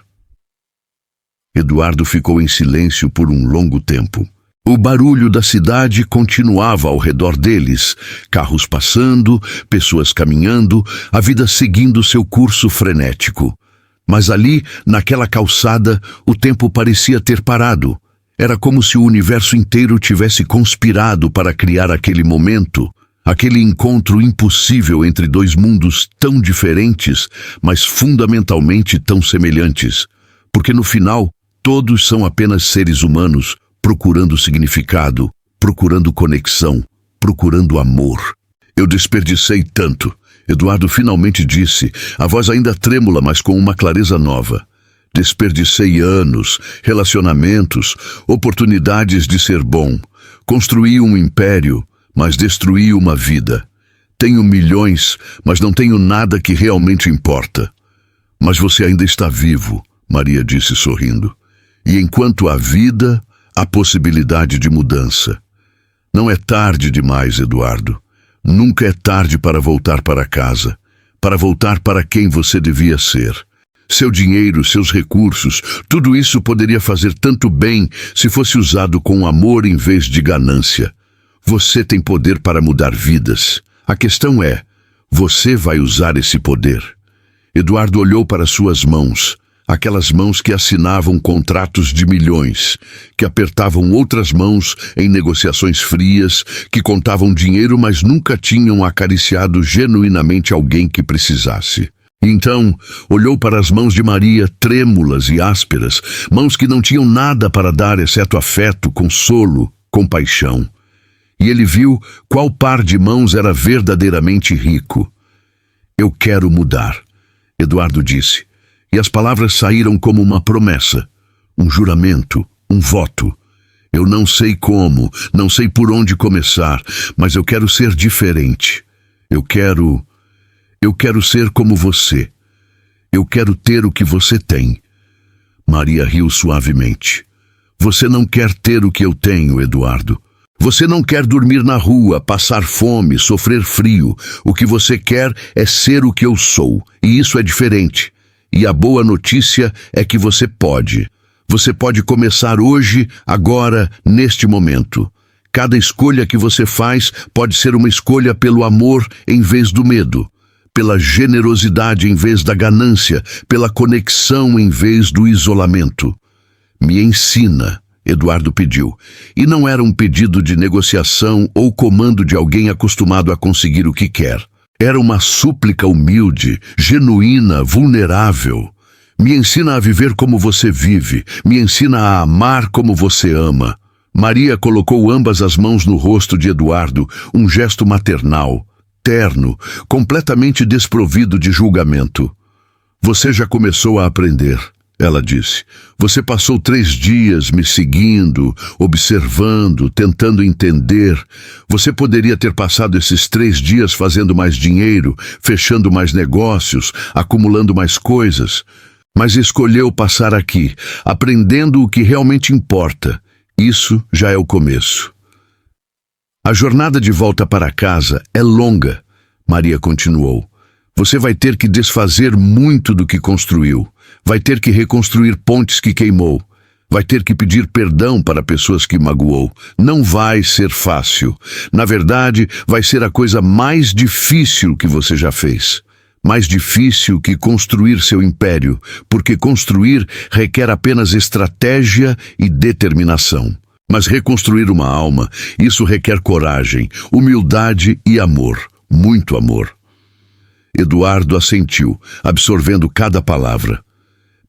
Eduardo ficou em silêncio por um longo tempo. O barulho da cidade continuava ao redor deles, carros passando, pessoas caminhando, a vida seguindo seu curso frenético. Mas ali, naquela calçada, o tempo parecia ter parado. Era como se o universo inteiro tivesse conspirado para criar aquele momento, aquele encontro impossível entre dois mundos tão diferentes, mas fundamentalmente tão semelhantes. Porque no final, todos são apenas seres humanos, procurando significado, procurando conexão, procurando amor. Eu desperdicei tanto. Eduardo finalmente disse, a voz ainda trêmula, mas com uma clareza nova. Desperdicei anos, relacionamentos, oportunidades de ser bom. Construí um império, mas destruí uma vida. Tenho milhões, mas não tenho nada que realmente importa. Mas você ainda está vivo, Maria disse sorrindo. E enquanto há vida, há possibilidade de mudança. Não é tarde demais, Eduardo. Nunca é tarde para voltar para casa, para voltar para quem você devia ser. Seu dinheiro, seus recursos, tudo isso poderia fazer tanto bem se fosse usado com amor em vez de ganância. Você tem poder para mudar vidas. A questão é, você vai usar esse poder? Eduardo olhou para suas mãos, aquelas mãos que assinavam contratos de milhões, que apertavam outras mãos em negociações frias, que contavam dinheiro, mas nunca tinham acariciado genuinamente alguém que precisasse. E então olhou para as mãos de Maria, trêmulas e ásperas, mãos que não tinham nada para dar exceto afeto, consolo, compaixão. E ele viu qual par de mãos era verdadeiramente rico. Eu quero mudar, Eduardo disse, e as palavras saíram como uma promessa, um juramento, um voto. Eu não sei como, não sei por onde começar, mas eu quero ser diferente. Eu quero ser como você. Eu quero ter o que você tem. Maria riu suavemente. Você não quer ter o que eu tenho, Eduardo. Você não quer dormir na rua, passar fome, sofrer frio. O que você quer é ser o que eu sou, e isso é diferente. E a boa notícia é que você pode. Você pode começar hoje, agora, neste momento. Cada escolha que você faz pode ser uma escolha pelo amor em vez do medo, pela generosidade em vez da ganância, pela conexão em vez do isolamento. Me ensina, Eduardo pediu, e não era um pedido de negociação ou comando de alguém acostumado a conseguir o que quer. Era uma súplica humilde, genuína, vulnerável. Me ensina a viver como você vive, me ensina a amar como você ama. Maria colocou ambas as mãos no rosto de Eduardo, um gesto maternal, terno, completamente desprovido de julgamento. Você já começou a aprender, ela disse. Você passou 3 dias me seguindo, observando, tentando entender. Você poderia ter passado esses 3 dias fazendo mais dinheiro, fechando mais negócios, acumulando mais coisas. Mas escolheu passar aqui, aprendendo o que realmente importa. Isso já é o começo. A jornada de volta para casa é longa, Maria continuou. Você vai ter que desfazer muito do que construiu. Vai ter que reconstruir pontes que queimou. Vai ter que pedir perdão para pessoas que magoou. Não vai ser fácil. Na verdade, vai ser a coisa mais difícil que você já fez. Mais difícil que construir seu império, porque construir requer apenas estratégia e determinação. Mas reconstruir uma alma, isso requer coragem, humildade e amor, muito amor. Eduardo assentiu, absorvendo cada palavra.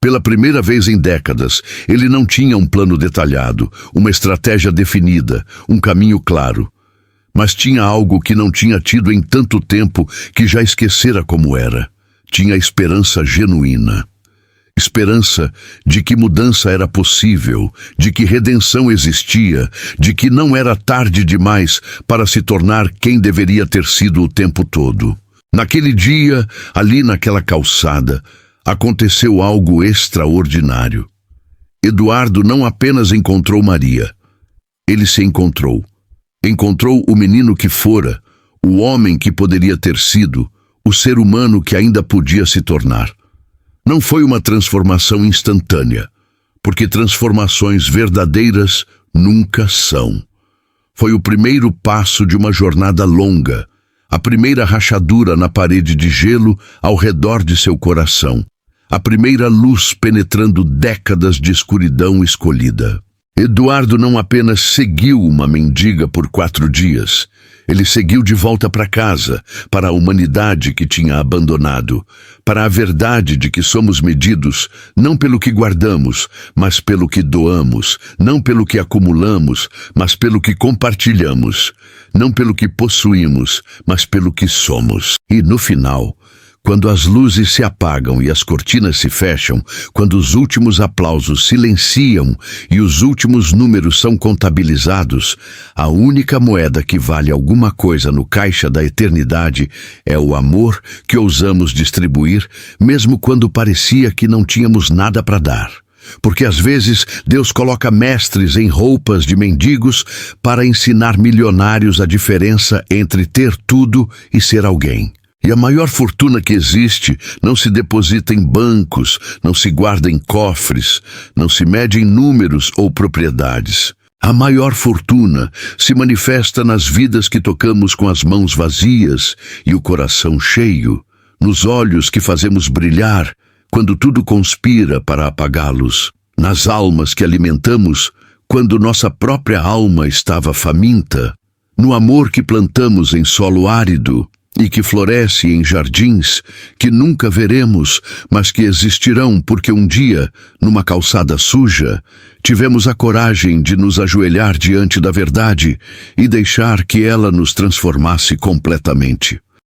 Pela primeira vez em décadas, ele não tinha um plano detalhado, uma estratégia definida, um caminho claro. Mas tinha algo que não tinha tido em tanto tempo que já esquecera como era. Tinha esperança genuína. Esperança de que mudança era possível, de que redenção existia, de que não era tarde demais para se tornar quem deveria ter sido o tempo todo. Naquele dia, ali naquela calçada, aconteceu algo extraordinário. Eduardo não apenas encontrou Maria, ele se encontrou. Encontrou o menino que fora, o homem que poderia ter sido, o ser humano que ainda podia se tornar. Não foi uma transformação instantânea, porque transformações verdadeiras nunca são. Foi o primeiro passo de uma jornada longa, a primeira rachadura na parede de gelo ao redor de seu coração, a primeira luz penetrando décadas de escuridão escolhida. Eduardo não apenas seguiu uma mendiga por 4 dias, ele seguiu de volta para casa, para a humanidade que tinha abandonado, para a verdade de que somos medidos não pelo que guardamos, mas pelo que doamos, não pelo que acumulamos, mas pelo que compartilhamos, não pelo que possuímos, mas pelo que somos. E no final, quando as luzes se apagam e as cortinas se fecham, quando os últimos aplausos silenciam e os últimos números são contabilizados, a única moeda que vale alguma coisa no caixa da eternidade é o amor que ousamos distribuir, mesmo quando parecia que não tínhamos nada para dar. Porque às vezes Deus coloca mestres em roupas de mendigos para ensinar milionários a diferença entre ter tudo e ser alguém. E a maior fortuna que existe não se deposita em bancos, não se guarda em cofres, não se mede em números ou propriedades. A maior fortuna se manifesta nas vidas que tocamos com as mãos vazias e o coração cheio, nos olhos que fazemos brilhar quando tudo conspira para apagá-los, nas almas que alimentamos quando nossa própria alma estava faminta, no amor que plantamos em solo árido e que floresce em jardins que nunca veremos, mas que existirão porque um dia, numa calçada suja, tivemos a coragem de nos ajoelhar diante da verdade e deixar que ela nos transformasse completamente.